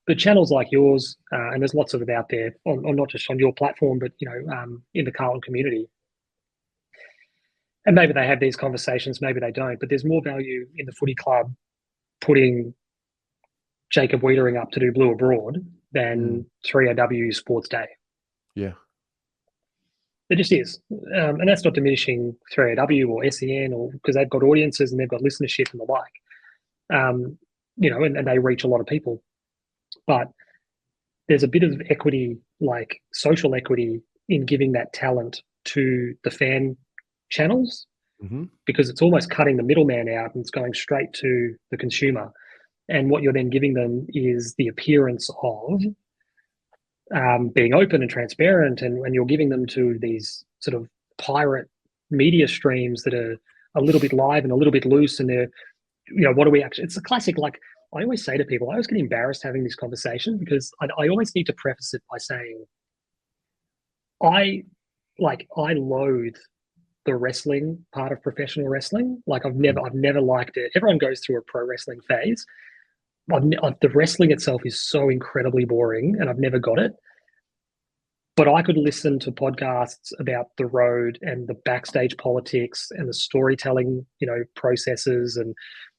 But channels like yours, and there's lots of it out there, on not just on your platform, but in the Carlton community. And maybe they have these conversations, maybe they don't. But there's more value in the footy club putting Jacob Wiedering up to do Blue Abroad than 3AW Sports Day. Yeah. It just is. And that's not diminishing 3AW or SEN, or because they've got audiences and they've got listenership and the like. And they reach a lot of people. But there's a bit of equity, like social equity, in giving that talent to the fan channels, because it's almost cutting the middleman out and it's going straight to the consumer. And what you're then giving them is the appearance of being open and transparent, and you're giving them to these sort of pirate media streams that are a little bit live and a little bit loose, and they're, what do we actually? It's a classic. Like, I always say to people, I always get embarrassed having this conversation, because I always need to preface it by saying I loathe the wrestling part of professional wrestling. Like, I've never liked it. Everyone goes through a pro wrestling phase. The wrestling itself is so incredibly boring, and I've never got it. But I could listen to podcasts about the road and the backstage politics and the storytelling, processes and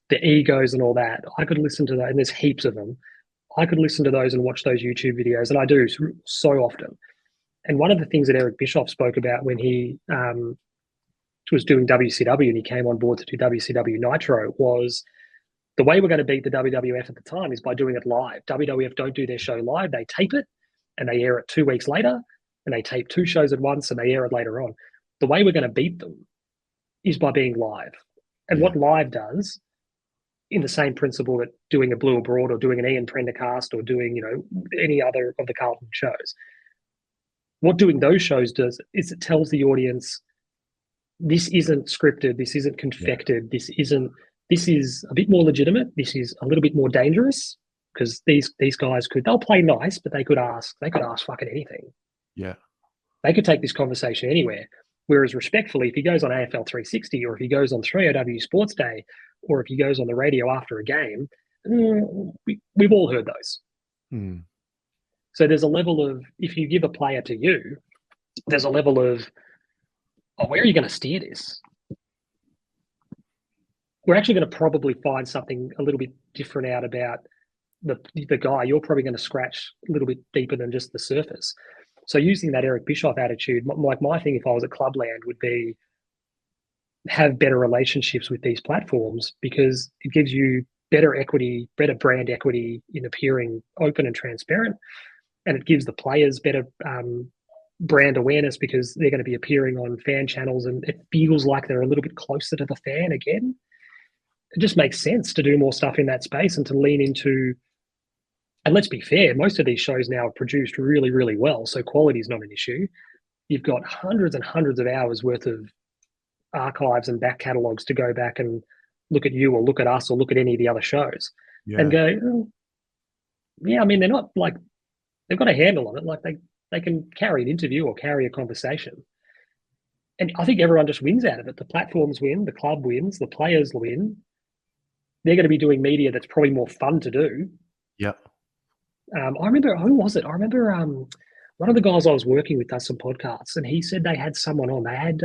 the egos and all that. I could listen to that, and there's heaps of them. I could listen to those and watch those YouTube videos, and I do so often. And one of the things that Eric Bischoff spoke about when he was doing WCW and he came on board to do WCW Nitro was, the way we're going to beat the WWF at the time is by doing it live. WWF don't do their show live. They tape it and they air it 2 weeks later, and they tape 2 shows at once and they air it later on. The way we're going to beat them is by being live. And what live does, in the same principle that doing a Blue Abroad or doing an Ian Prendercast or doing, any other of the Carlton shows, what doing those shows does is it tells the audience, this isn't scripted, this isn't confected, this is a bit more legitimate, this is a little bit more dangerous, because these guys they'll play nice, but they could ask fucking anything. Yeah. They could take this conversation anywhere. Whereas respectfully, if he goes on AFL 360, or if he goes on 3AW Sports Day, or if he goes on the radio after a game, we've all heard those. So there's a level of, if you give a player to you, there's a level of, oh, where are you going to steer this? We're actually going to probably find something a little bit different out about the guy. You're probably going to scratch a little bit deeper than just the surface. So using that Eric Bischoff attitude, like my thing, if I was at Clubland, would be have better relationships with these platforms, because it gives you better equity, better brand equity in appearing open and transparent, and it gives the players better brand awareness because they're going to be appearing on fan channels, and it feels like they're a little bit closer to the fan again. It just makes sense to do more stuff in that space and to lean into. And let's be fair, most of these shows now are produced really, really well, so quality is not an issue. You've got hundreds and hundreds of hours worth of archives and back catalogs to go back and look at you or look at us or look at any of the other shows and go, oh, yeah, I mean, they're not like, they've got a handle on it. Like they can carry an interview or carry a conversation. And I think everyone just wins out of it. The platforms win, the club wins, the players win. They're going to be doing media that's probably more fun to do. Yeah. I remember, who was it? I remember one of the guys I was working with does some podcasts, and he said they had someone on. They had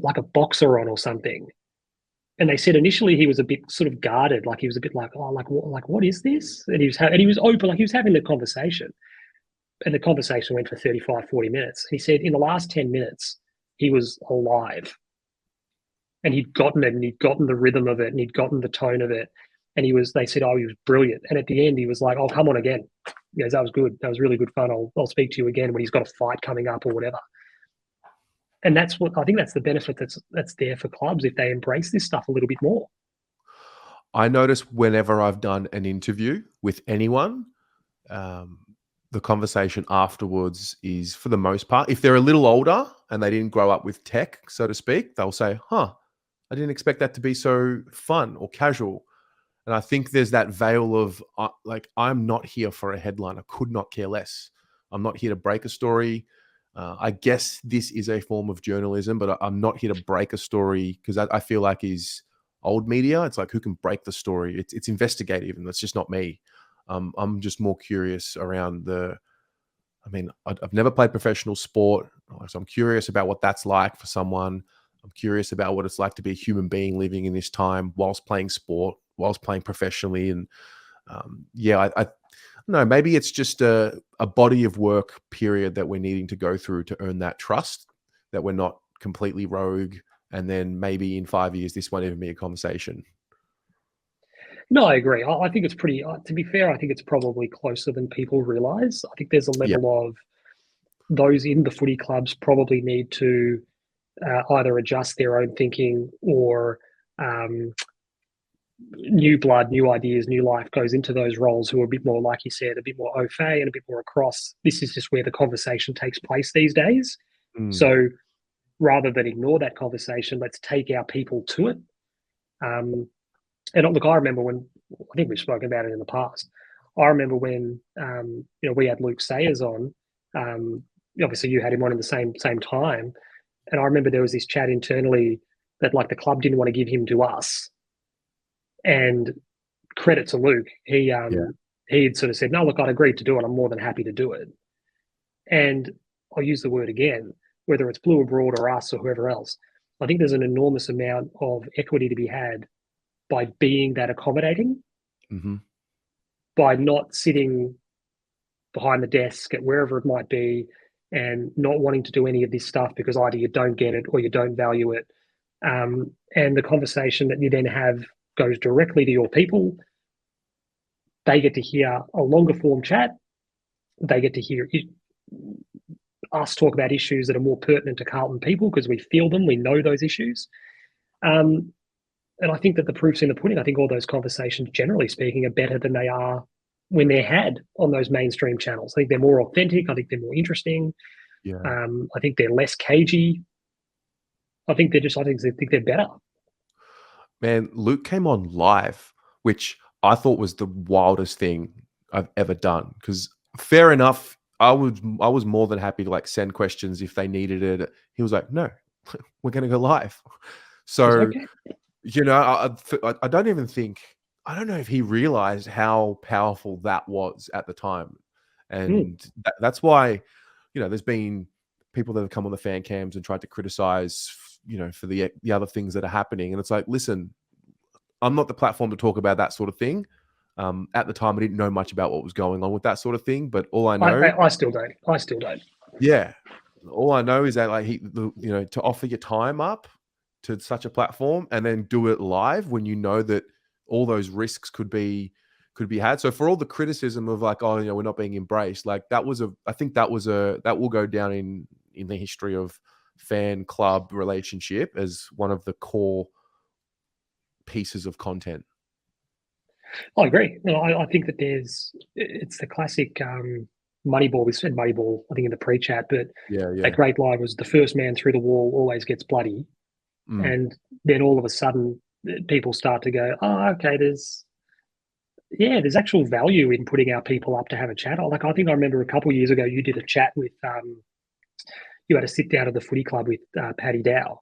like a boxer on or something, and they said initially he was a bit sort of guarded, like he was a bit like, oh, like what is this? And he was open, like he was having the conversation, and the conversation went for 35, 40 minutes. He said in the last 10 minutes he was alive, and he'd gotten it, and he'd gotten the rhythm of it, and he'd gotten the tone of it. And they said, oh, he was brilliant. And at the end, he was like, oh, come on again. He goes, that was good. That was really good fun. I'll speak to you again when he's got a fight coming up or whatever. And that's what I think, that's the benefit that's there for clubs if they embrace this stuff a little bit more. I notice whenever I've done an interview with anyone, the conversation afterwards is, for the most part, if they're a little older and they didn't grow up with tech, so to speak, they'll say, I didn't expect that to be so fun or casual. And I think there's that veil of like, I'm not here for a headline. I could not care less. I'm not here to break a story. I guess this is a form of journalism, but I'm not here to break a story, because I feel like is old media. It's like, who can break the story? It's investigative, and that's just not me. I'm just more curious around I've never played professional sport, so I'm curious about what that's like for someone. I'm curious about what it's like to be a human being living in this time whilst playing sport, whilst playing professionally. And I don't know, maybe it's just a body of work period that we're needing to go through to earn that trust, that we're not completely rogue. And then maybe in 5 years, this won't even be a conversation. No, I agree. I think it's pretty, to be fair, I think it's probably closer than people realize. I think there's a level of those in the footy clubs probably need to either adjust their own thinking, or new blood, new ideas, new life goes into those roles, who are a bit more, like you said, a bit more au fait and a bit more across. This is just where the conversation takes place these days. So rather than ignore that conversation, let's take our people to it. And look, I remember when, I think we've spoken about it in the past, I remember when we had Luke Sayers on. Obviously you had him on in the same time, and I remember there was this chat internally that like the club didn't want to give him to us. And credit to Luke, he had sort of said, no, look, I'd agreed to do it. I'm more than happy to do it. And I'll use the word again, whether it's Blue Abroad or us or whoever else, I think there's an enormous amount of equity to be had by being that accommodating, by not sitting behind the desk at wherever it might be and not wanting to do any of this stuff because either you don't get it or you don't value it. And the conversation that you then have goes directly to your people. They get to hear a longer form chat. They get to hear us talk about issues that are more pertinent to Carlton people because we feel them, we know those issues. And I think that the proof's in the pudding. I think all those conversations, generally speaking, are better than they are when they're had on those mainstream channels. I think they're more authentic. I think they're more interesting. I think they're less cagey. I think they're better. Man, Luke came on live, which I thought was the wildest thing I've ever done. Because fair enough, I was more than happy to like send questions if they needed it. He was like, "No, we're going to go live." So, Okay. I don't even think I don't know if he realized how powerful that was at the time. And that's why, there's been people that have come on the fan cams and tried to criticize, for the other things that are happening. And it's like, listen, I'm not the platform to talk about that sort of thing. At the time, I didn't know much about what was going on with that sort of thing. But all I know, I still don't. I still don't. yeah, all I know is that like to offer your time up to such a platform and then do it live when you know that all those risks could be had. So for all the criticism of like, oh, we're not being embraced, like that will go down in the history of fan club relationship as one of the core pieces of content. I agree. I think that it's the classic Moneyball. We said Moneyball, I think, in the pre-chat, but Yeah. that great line was the first man through the wall always gets bloody. And then all of a sudden people start to go, oh, okay, there's actual value in putting our people up to have a chat. Like, I think I remember a couple of years ago, you did a chat with, you had a sit down at the footy club with Paddy Dow.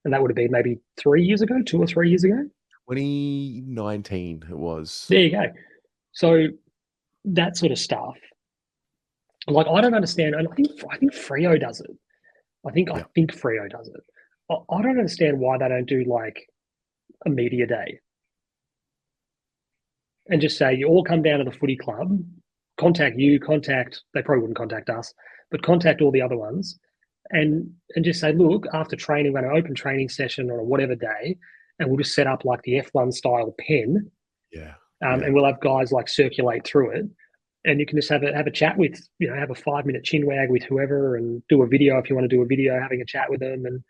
And that would have been maybe 2 or 3 years ago. 2019 it was. There you go. So that sort of stuff, like, I don't understand. And I think Freo does it. I think Freo does it. I don't understand why they don't do like a media day and just say, you all come down to the footy club, they probably wouldn't contact us, but contact all the other ones and just say, look, after training, we're going to open training session on a whatever day, and we'll just set up like the F1 style pen. And we'll have guys like circulate through it. And you can just have a chat with, have a 5-minute chin wag with whoever and do a video if you want to do a video, having a chat with them. And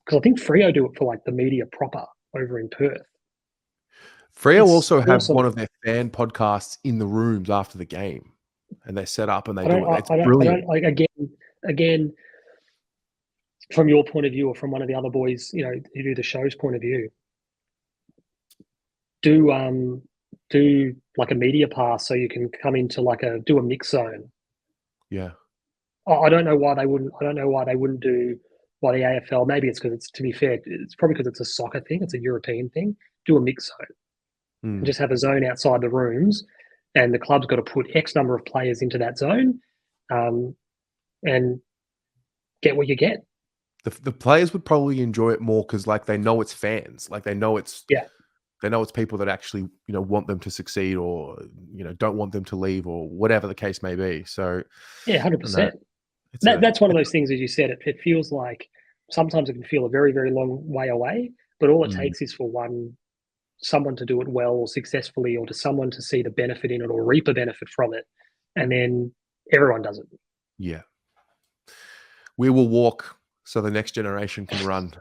because I think Freo do it for like the media proper over in Perth. Freo also have one of their fan podcasts in the rooms after the game, and they set up and they do it. It's brilliant. Again, from your point of view or from one of the other boys, who do the show's point of view, do like a media pass so you can come into do a mix zone. Yeah. I don't know why they wouldn't. Do why the AFL. Maybe it's because to be fair, it's probably because it's a soccer thing. It's a European thing. Do a mix zone. And just have a zone outside the rooms, and the club's got to put X number of players into that zone, and get what you get. The players would probably enjoy it more because like they know it's fans, like they know it's people that actually want them to succeed or don't want them to leave or whatever the case may be. So 100%. That's one of those things, as you said. It feels like sometimes it can feel a very, very long way away, but all it takes is for someone to do it well or successfully, or to someone to see the benefit in it or reap a benefit from it, and then everyone does it. Yeah. We will walk so the next generation can run.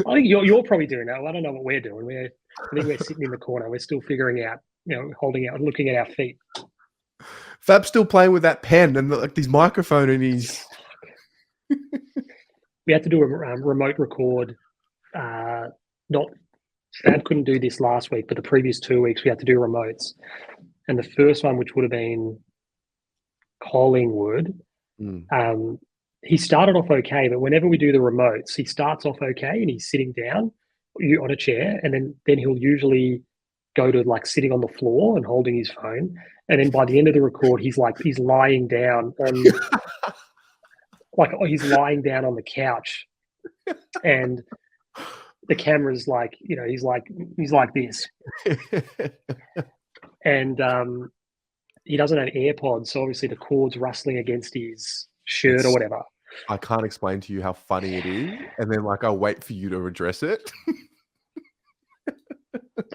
I think you're probably doing that. I don't know what we're doing. I think we're sitting in the corner. We're still figuring out, holding out, looking at our feet. Fab's still playing with that pen and like his microphone, and he's. We had to do a remote record. Fab couldn't do this last week, but the previous 2 weeks we had to do remotes. And the first one, which would have been Collingwood, he started off okay, but whenever we do the remotes, he starts off okay and he's sitting down on a chair, and then he'll usually go to like sitting on the floor and holding his phone, and then by the end of the record he's lying down on he's lying down on the couch, and the camera's like, he's like this, and he doesn't have AirPods, so obviously the cord's rustling against his shirt or whatever. I can't explain to you how funny it is, and then I'll wait for you to address it.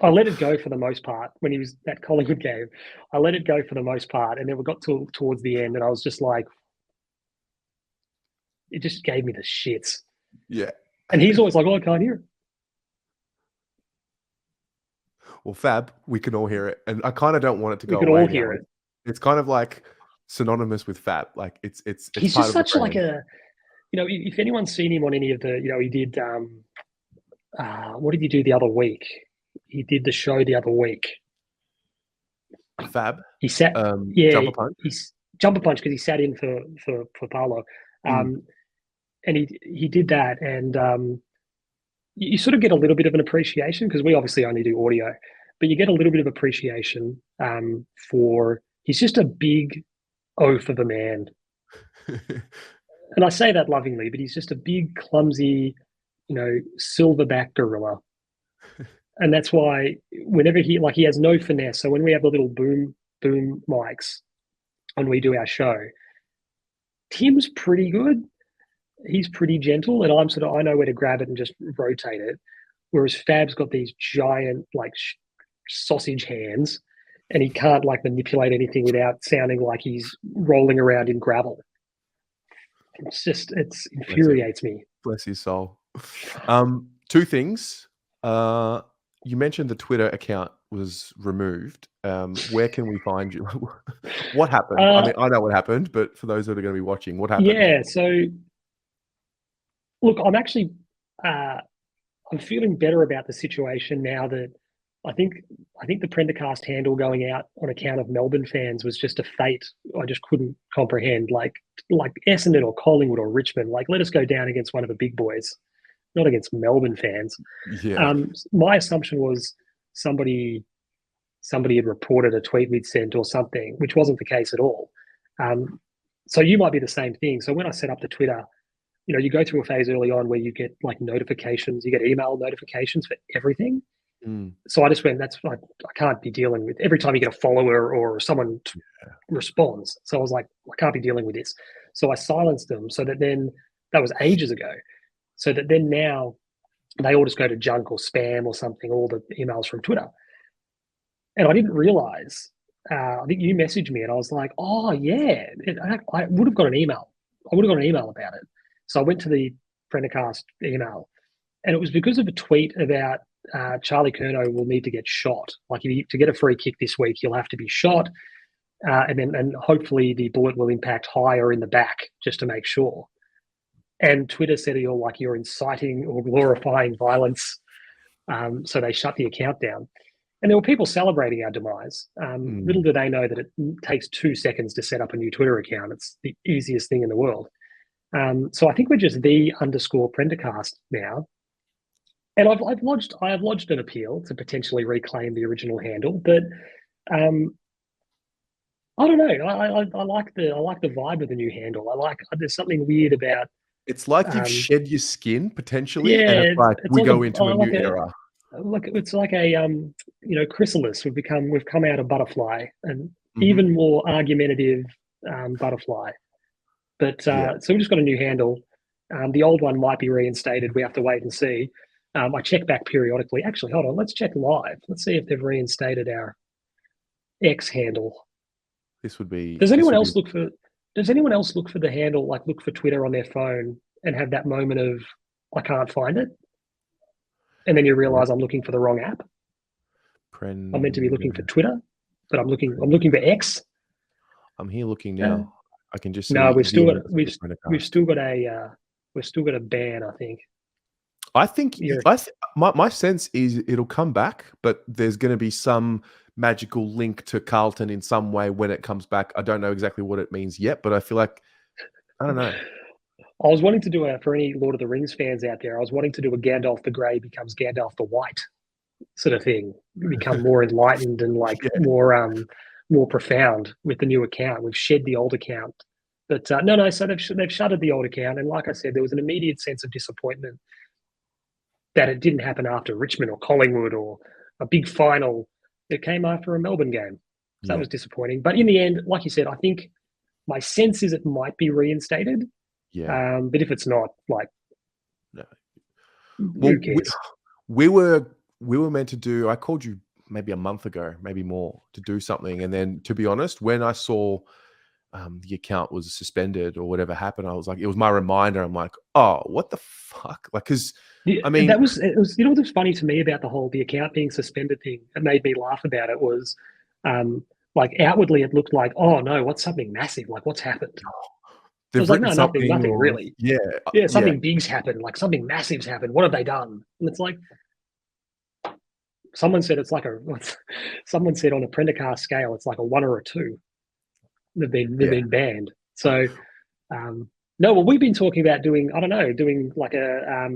I let it go for the most part when he was that Collingwood game. I let it go for the most part, and then we got towards the end, and I was just like, it just gave me the shits. Yeah. And he's always like, oh, I can't hear it. Well, Fab, we can all hear it, and I kind of don't want it to go away. We can all hear it. It's kind of like synonymous with Fab. Like it's he's just such like a, if anyone's seen him on any of the, he did, what did he do the other week? He did the show the other week. Fab. He sat, Jumper Punch. He's Jumper Punch because he sat in for Paolo, and he did that, and you sort of get a little bit of an appreciation, because we obviously only do audio, but you get a little bit of appreciation for, he's just a big oaf of a man. And I say that lovingly, but he's just a big, clumsy, silverback gorilla. And that's why whenever he has no finesse. So when we have the little boom mics when we do our show, Tim's pretty good. He's pretty gentle, and I know where to grab it and just rotate it. Whereas Fab's got these giant sausage hands, and he can't manipulate anything without sounding like he's rolling around in gravel. It infuriates me. Bless his soul. Two things. You mentioned the Twitter account was removed. Where can we find you? What happened? I mean, I know what happened, but for those that are going to be watching, what happened? Yeah. So, look, I'm actually, I'm feeling better about the situation now that I think the Prendercast handle going out on account of Melbourne fans was just a fate I just couldn't comprehend. Like Essendon or Collingwood or Richmond, let us go down against one of the big boys, not against Melbourne fans. Yeah. My assumption was somebody had reported a tweet we'd sent or something, which wasn't the case at all. So you might be the same thing. So when I set up the Twitter, you go through a phase early on where you get notifications, you get email notifications for everything. So I just went, I can't be dealing with every time you get a follower or someone responds. So I was like, I can't be dealing with this. So I silenced them so that then, that was ages ago. So that then now they all just go to junk or spam or something, all the emails from Twitter. And I didn't realize, I think you messaged me and I was like, oh yeah, I would have got an email. I would have got an email about it. So I went to the Prendercast email, and it was because of a tweet about Charlie Curnow will need to get shot. To get a free kick this week, he'll have to be shot. And hopefully the bullet will impact higher in the back just to make sure. And Twitter said you're inciting or glorifying violence. So they shut the account down. And there were people celebrating our demise. Little do they know that it takes 2 seconds to set up a new Twitter account. It's the easiest thing in the world. So I think we're just _Prendercast now. And I have lodged an appeal to potentially reclaim the original handle, but I don't know. I like the vibe of the new handle. There's something weird about. It's like you've shed your skin potentially, Yeah, and it's like we go into a new era. It's like a chrysalis. We've come out a butterfly, and even more argumentative butterfly. But so we just got a new handle. The old one might be reinstated. We have to wait and see. I check back periodically. Actually, hold on. Let's check live. Let's see if they've reinstated our X handle. This would be. Does anyone else look for the handle? Look for Twitter on their phone and have that moment of I can't find it, and then you realize I'm looking for the wrong app. I'm meant to be looking for Twitter, but I'm looking for X. I'm here looking now. I can just see. No, we've still got a ban, I think. I think my sense is it'll come back, but there's going to be some magical link to Carlton in some way when it comes back. I don't know exactly what it means yet, but I feel like, I don't know. I was wanting to do for any Lord of the Rings fans out there, I was wanting to do a Gandalf the Grey becomes Gandalf the White sort of thing. Become more enlightened and more profound with the new account. We've shed the old account. But no. So they've shuttered the old account, and like I said, there was an immediate sense of disappointment that it didn't happen after Richmond or Collingwood or a big final. It came after a Melbourne game. So that was disappointing. But in the end, like you said, I think my sense is it might be reinstated. Yeah. But if it's not, no. Who cares? We were meant to do. I called you maybe a month ago, maybe more, to do something, and then, to be honest, when I saw the account was suspended or whatever happened, I was like, it was my reminder. I'm like, oh, what the fuck? Because I mean, it was. What's funny to me about the account being suspended thing, it made me laugh about it was, outwardly it looked like, oh no, what's something massive? What's happened? It was like, no, nothing really. Yeah. Something big's happened. Something massive's happened. What have they done? And it's like, someone said someone said on a Prendercast scale, it's like a 1 or a 2. They've been banned. So, no, well, we've been talking about doing like a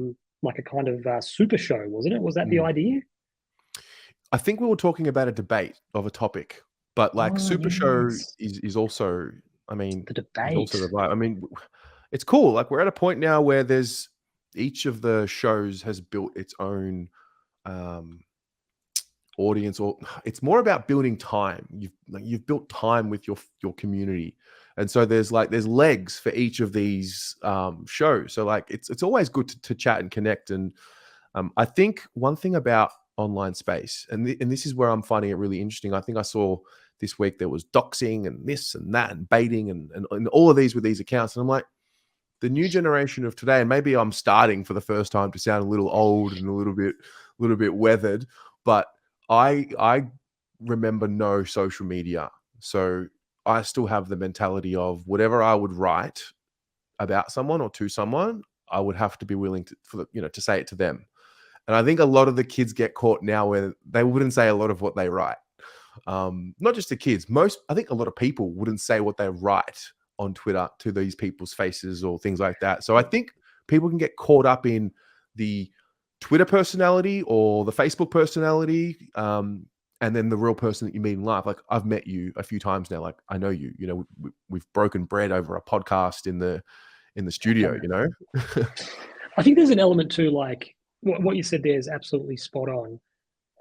like a kind of super show, wasn't it? Was that the Mm. idea? I think we were talking about a debate of a topic, but like Oh, Super Show yes. is also, I mean, The is also the debate. vibe. I mean, it's cool. Like we're at a point now where there's each of the shows has built its own um audience, or it's more about building time. You've built time with your community, and so there's legs for each of these shows. So like it's always good to chat and connect. And I think one thing about online space, and this is where I'm finding it really interesting. I think I saw this week there was doxing and this and that and baiting and all of these with these accounts, and I'm like, the new generation of today, and maybe I'm starting for the first time to sound a little old and a little bit weathered, but I remember no social media. So I still have the mentality of whatever I would write about someone or to someone, I would have to be willing to say it to them. And I think a lot of the kids get caught now where they wouldn't say a lot of what they write. Not just the kids, I think a lot of people wouldn't say what they write on Twitter to these people's faces or things like that. So I think people can get caught up in the Twitter personality or the Facebook personality, and then the real person that you meet in life. Like I've met you a few times now. Like I know you. You know, we've broken bread over a podcast in the studio. You know, I think there's an element to like what you said there is absolutely spot on.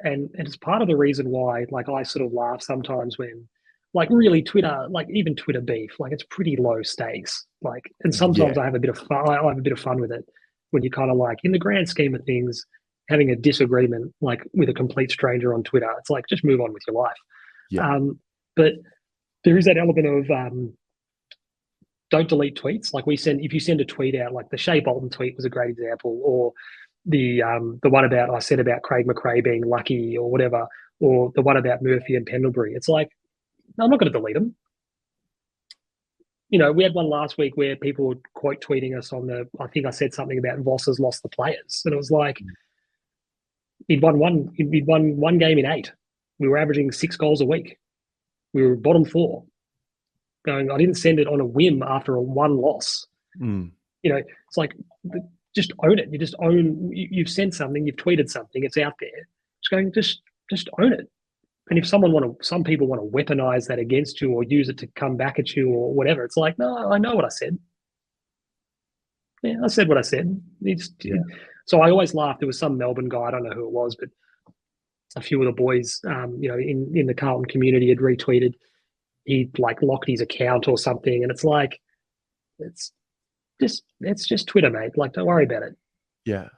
And it's part of the reason why, like, I sort of laugh sometimes when, like, really Twitter, like even Twitter beef, like it's pretty low stakes. Like, and sometimes yeah, I have a bit of fun. I have a bit of fun with it when you kind of like, in the grand scheme of things, having a disagreement like with a complete stranger on Twitter. It's like just move on with your life. yeah, But there is that element of don't delete tweets. Like if you send a tweet out, like the Shea Bolton tweet was a great example, or the one about I said about Craig McRae being lucky or whatever, or the one about Murphy and Pendlebury. It's like, no, I'm not going to delete them. You know, we had one last week where people were quote tweeting us I think I said something about Voss has lost the players. And it was like, he'd won one game in 8. We were averaging 6 goals a week. We were bottom 4. Going, I didn't send it on a whim after a 1 loss. Mm. You know, it's like, just own it. You just own, you've sent something, you've tweeted something, it's out there. Just own it. And if some people want to weaponize that against you or use it to come back at you or whatever, it's like, no, I know what I said. Yeah, I said what I said. So I always laugh. There was some Melbourne guy, I don't know who it was, but a few of the boys, in the Carlton community had retweeted. He like locked his account or something, and it's like, it's just Twitter, mate. Like, don't worry about it. Yeah.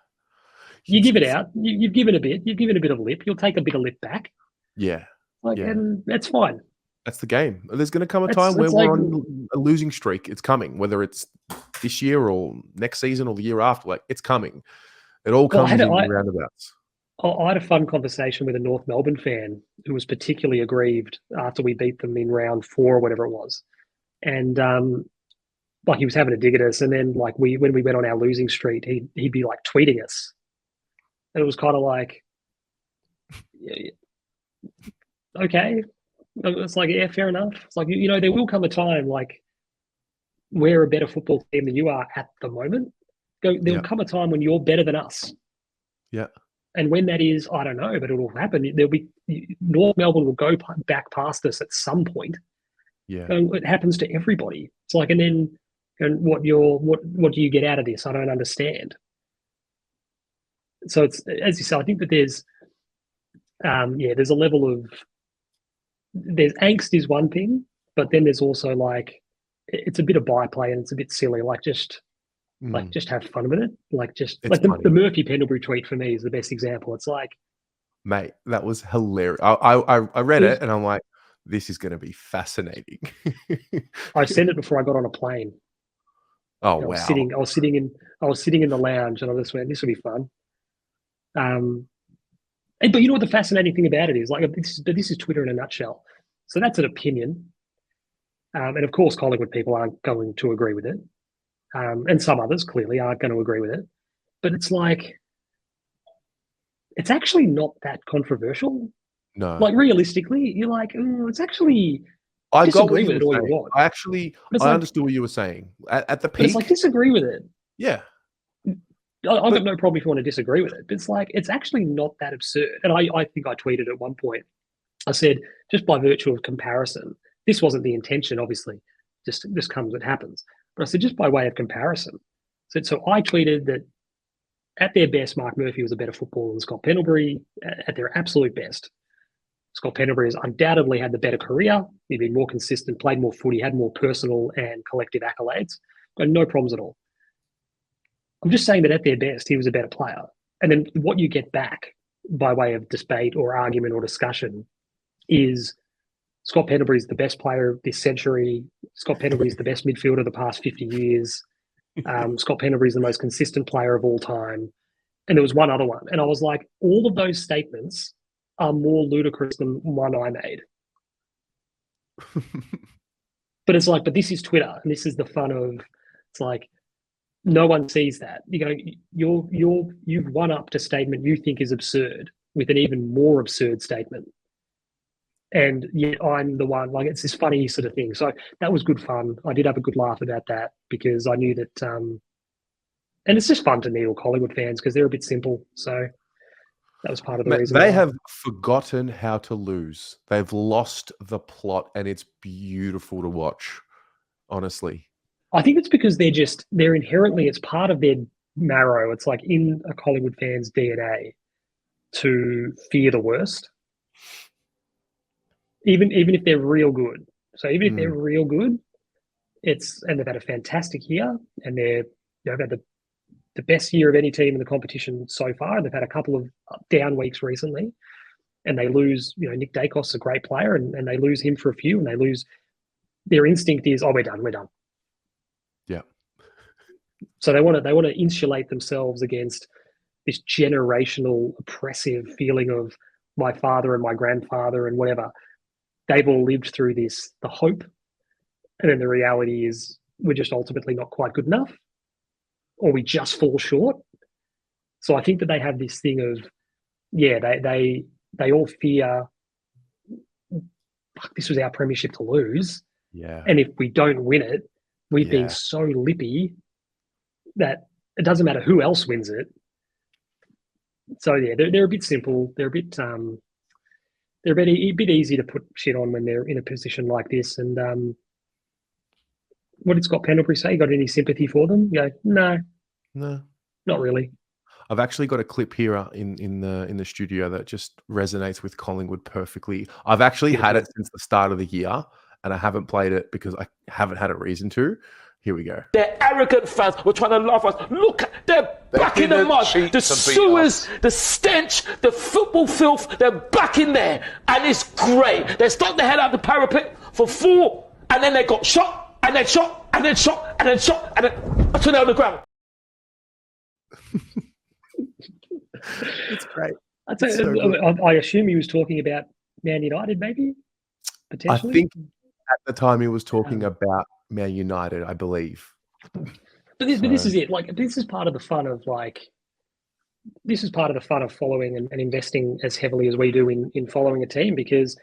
You give it out. You've given a bit. You've given a bit of lip. You'll take a bit of lip back. Yeah. And that's fine. That's the game. There's going to come a time where we're on a losing streak. It's coming, whether it's this year or next season or the year after. Like, it's coming. It all comes in roundabouts. I had a fun conversation with a North Melbourne fan who was particularly aggrieved after we beat them in round 4 or whatever it was. And like he was having a dig at us. And then like when we went on our losing streak, he'd be like tweeting us. And it was kind of like, okay. It's like, yeah, fair enough. It's like, there will come a time like we're a better football team than you are at the moment. There'll come a time when you're better than us. Yeah. And when that is, I don't know, but it will happen. North Melbourne will go back past us at some point. Yeah. And it happens to everybody. It's like, and what do you get out of this? I don't understand. So it's, as you say, I think that there's a level of, there's angst is one thing, but then there's also like, it's a bit of byplay and it's a bit silly. Like just have fun with it. Like the Murphy Pendlebury tweet for me is the best example. It's like, mate, that was hilarious. I read it and I'm like, this is going to be fascinating. I sent it before I got on a plane. Oh, wow. I was sitting in the lounge and I just went, this will be fun. But you know what the fascinating thing about it is? Like, this is Twitter in a nutshell. So that's an opinion. And of course, Collingwood people aren't going to agree with it. And some others clearly aren't going to agree with it. But it's like, it's actually not that controversial. No. Like, realistically, you're like, it's actually, I disagree with it all you want. I understood what you were saying. At the peak. But it's like, disagree with it. Yeah. I've got no problem if you want to disagree with it, but it's like, it's actually not that absurd. And I think I tweeted at one point, I said, just by virtue of comparison, this wasn't the intention, obviously, just comes, it happens. But I said, just by way of comparison. So I tweeted that at their best, Mark Murphy was a better footballer than Scott Pendlebury. At their absolute best, Scott Pendlebury has undoubtedly had the better career. He'd been more consistent, played more footy, had more personal and collective accolades. Got no problems at all. I'm just saying that at their best, he was a better player. And then what you get back by way of debate or argument or discussion is Scott Pendlebury is the best player of this century. Scott Pendlebury is the best midfielder of the past 50 years. Scott Pendlebury is the most consistent player of all time. And there was one other one. And I was like, all of those statements are more ludicrous than one I made. But it's like, but this is Twitter. And this is the fun of, it's like, no one sees that. You go, you've one upped a statement you think is absurd with an even more absurd statement. And yet I'm the one, like, it's this funny sort of thing. So that was good fun. I did have a good laugh about that because I knew that, and it's just fun to needle Collingwood fans because they're a bit simple. So that was part of the reason. They have forgotten how to lose. They've lost the plot, and it's beautiful to watch, honestly. I think it's because they're inherently, it's part of their marrow. It's like in a Collingwood fan's DNA to fear the worst. Even if they're real good. So even if they're real good, and they've had a fantastic year, and they've had the best year of any team in the competition so far. And they've had a couple of down weeks recently, and they lose, Nick Dacos is a great player, and they lose him for a few, and they lose. Their instinct is, we're done. Yeah. So they want to insulate themselves against this generational oppressive feeling of my father and my grandfather and whatever. They've all lived through this, the hope, and then the reality is we're just ultimately not quite good enough, or we just fall short. So I think that they have this thing of, they all fear, fuck, this was our premiership to lose. Yeah. And if we don't win it, we've been so lippy that it doesn't matter who else wins it. So yeah, they're a bit simple. They're a bit easy to put shit on when they're in a position like this. And what did Scott Pendlebury say? You got any sympathy for them? You go, no, not really. I've actually got a clip here in the studio that just resonates with Collingwood perfectly. I've actually had it since the start of the year, and I haven't played it because I haven't had a reason to. Here we go. They're arrogant fans who are trying to laugh at us. Look, they're back in the mud. The sewers, the stench, the football filth, they're back in there. And it's great. They stuck their head out the parapet for 4, and then they got shot, and then shot, and then shot, and then shot, and then until they're on the ground. It's great. I assume he was talking about Man United, maybe? Potentially? I think at the time he was talking about Man United, I believe. But this is it. Like, this is part of the fun of following and investing as heavily as we do in following a team, because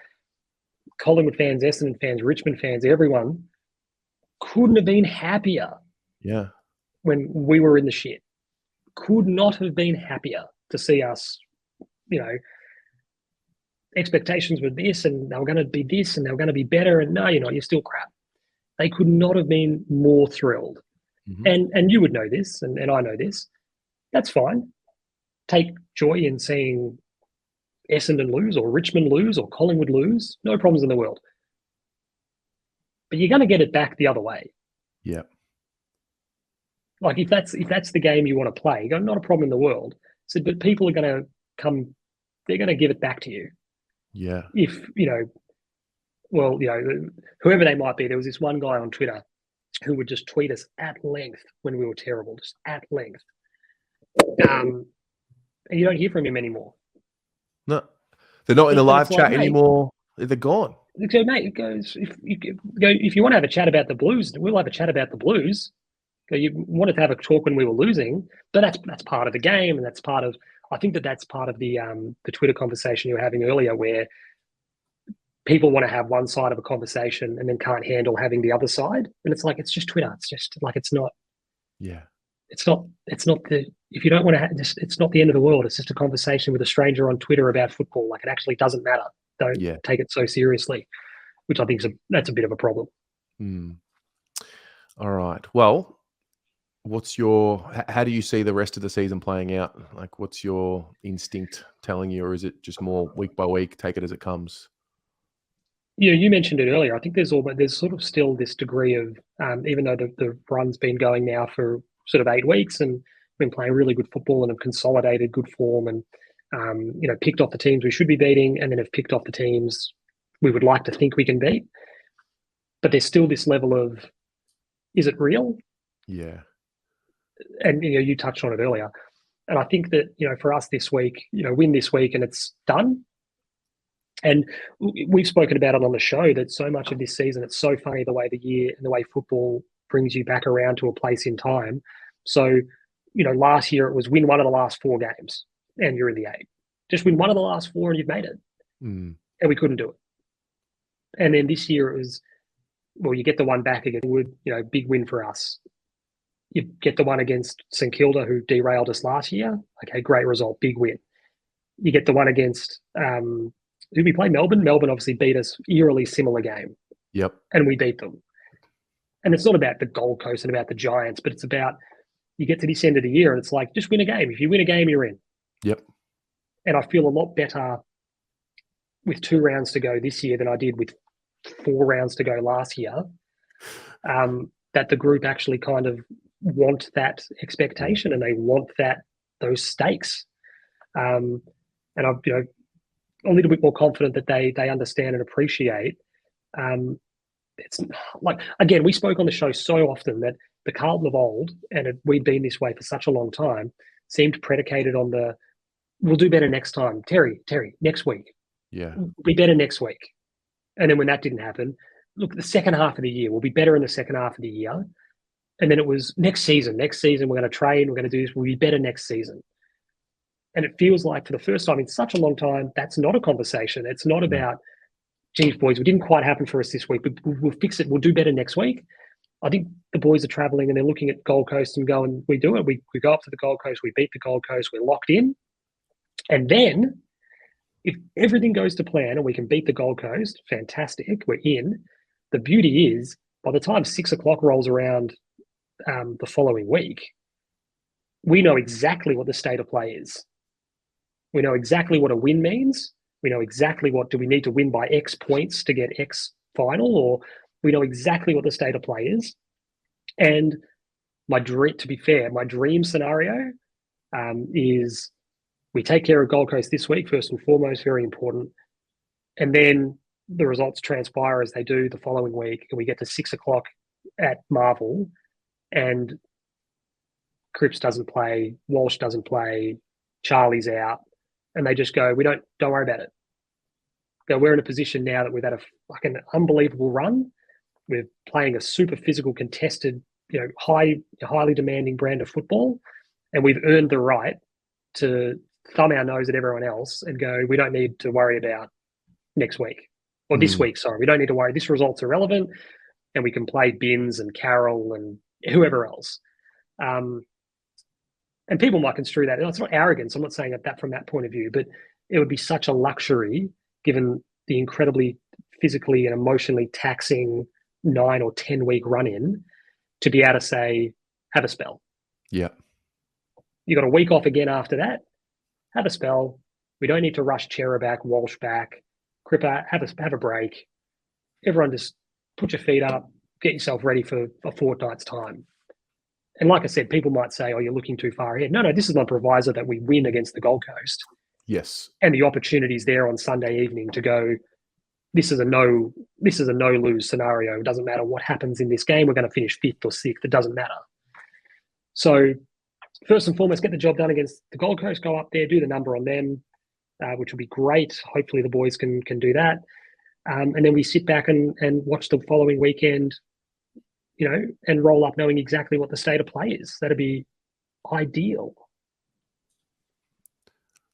Collingwood fans, Essendon fans, Richmond fans, everyone couldn't have been happier. Yeah. When we were in the shit. Could not have been happier to see us, expectations were this, and they were going to be this, and they were going to be better, and no, you're still crap. They could not have been more thrilled. Mm-hmm. And you would know this, and I know this. That's fine. Take joy in seeing Essendon lose, or Richmond lose, or Collingwood lose. No problems in the world. But you're going to get it back the other way. Yeah. Like, if that's the game you want to play, you go, not a problem in the world. So, but people are going to come, they're going to give it back to you. Yeah. If, whoever they might be, there was this one guy on Twitter who would just tweet us at length when we were terrible, just at length. And you don't hear from him anymore. No, they're not in the live chat anymore. They're gone. So, mate, it goes, if you want to have a chat about the Blues, we'll have a chat about the Blues. You wanted to have a talk when we were losing, but that's part of the game, and that's part of. I think that's part of the Twitter conversation you were having earlier, where people want to have one side of a conversation and then can't handle having the other side, and it's like, it's just Twitter. It's just like, it's not. Yeah. It's not if you don't want to, it's not the end of the world. It's just a conversation with a stranger on Twitter about football. Like, it actually doesn't matter. Don't take it so seriously, which I think that's a bit of a problem. All right. Well, how do you see the rest of the season playing out? Like, what's your instinct telling you, or is it just more week by week, take it as it comes? You mentioned it earlier. I think there's sort of still this degree of, even though the run's been going now for sort of 8 weeks and been playing really good football and have consolidated good form and, picked off the teams we should be beating and then have picked off the teams we would like to think we can beat. But there's still this level of, is it real? Yeah. And, you touched on it earlier. And I think that, for us this week, win this week and it's done. And we've spoken about it on the show that so much of this season, it's so funny the way the year and the way football brings you back around to a place in time. So, last year it was win one of the last 4 games and you're in the 8. Just win one of the last 4 and you've made it. And we couldn't do it. And then this year it was, well, you get the one back against Wood, big win for us. You get the one against St Kilda, who derailed us last year. Okay, great result, big win. You get the one against, did we play Melbourne? Melbourne obviously beat us, eerily similar game. Yep. And we beat them. And it's not about the Gold Coast and about the Giants, but it's about, you get to this end of the year and it's like, just win a game. If you win a game, you're in. Yep. And I feel a lot better with 2 rounds to go this year than I did with 4 rounds to go last year. That the group actually kind of want that expectation and they want those stakes. And I'm a little bit more confident that they understand and appreciate. It's like, again, we spoke on the show so often that the Carlton of old, and we'd been this way for such a long time, seemed predicated on we'll do better next time. Terry, next week. Yeah. We'll be better next week. And then when that didn't happen, look, the second half of the year, we'll be better in the second half of the year. And then it was next season, we're going to train, we're going to do this, we'll be better next season. And it feels like for the first time in such a long time, that's not a conversation. It's not about, geez, boys, it didn't quite happen for us this week, but we'll fix it. We'll do better next week. I think the boys are traveling and they're looking at Gold Coast and going, we do it. We go up to the Gold Coast, we beat the Gold Coast, we're locked in. And then if everything goes to plan and we can beat the Gold Coast, fantastic, we're in. The beauty is, by the time 6 o'clock rolls around the following week, we know exactly what the state of play is. We know exactly what a win means. We know exactly do we need to win by X points to get X final, or we know exactly what the state of play is. And my dream scenario is we take care of Gold Coast this week, first and foremost, very important. And then the results transpire as they do the following week, and we get to 6 o'clock at Marvel, and Cripps doesn't play, Walsh doesn't play, Charlie's out, and they just go, don't worry about it. We're in a position now that we've had an unbelievable run. We're playing a super physical, contested, highly demanding brand of football, and we've earned the right to thumb our nose at everyone else and go, we don't need to worry about next week or this week. Sorry, we don't need to worry. This result's irrelevant, and we can play Binns and Carroll and whoever else. And people might construe that. It's not arrogance. I'm not saying that from that point of view, but it would be such a luxury given the incredibly physically and emotionally taxing 9 or 10 week run in to be able to say, have a spell. Yeah. You got a week off again after that. Have a spell. We don't need to rush Chera back, Walsh back, Cripper, have a break. Everyone just put your feet up, get yourself ready for a fortnight's time. And like I said, people might say, oh, you're looking too far ahead. No, this is my proviso that we win against the Gold Coast. Yes. And the opportunity's there on Sunday evening to go, this is a no-lose scenario. It doesn't matter what happens in this game. We're going to finish 5th or 6th. It doesn't matter. So first and foremost, get the job done against the Gold Coast. Go up there, do the number on them, which will be great. Hopefully the boys can do that. And then we sit back and watch the following weekend, and roll up knowing exactly what the state of play is. That'd be ideal.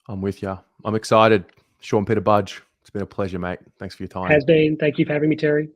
I'm with you. I'm excited. Sean Peter Budge, it's been a pleasure, mate. Thanks for your time. Has been. Thank you for having me, Terry.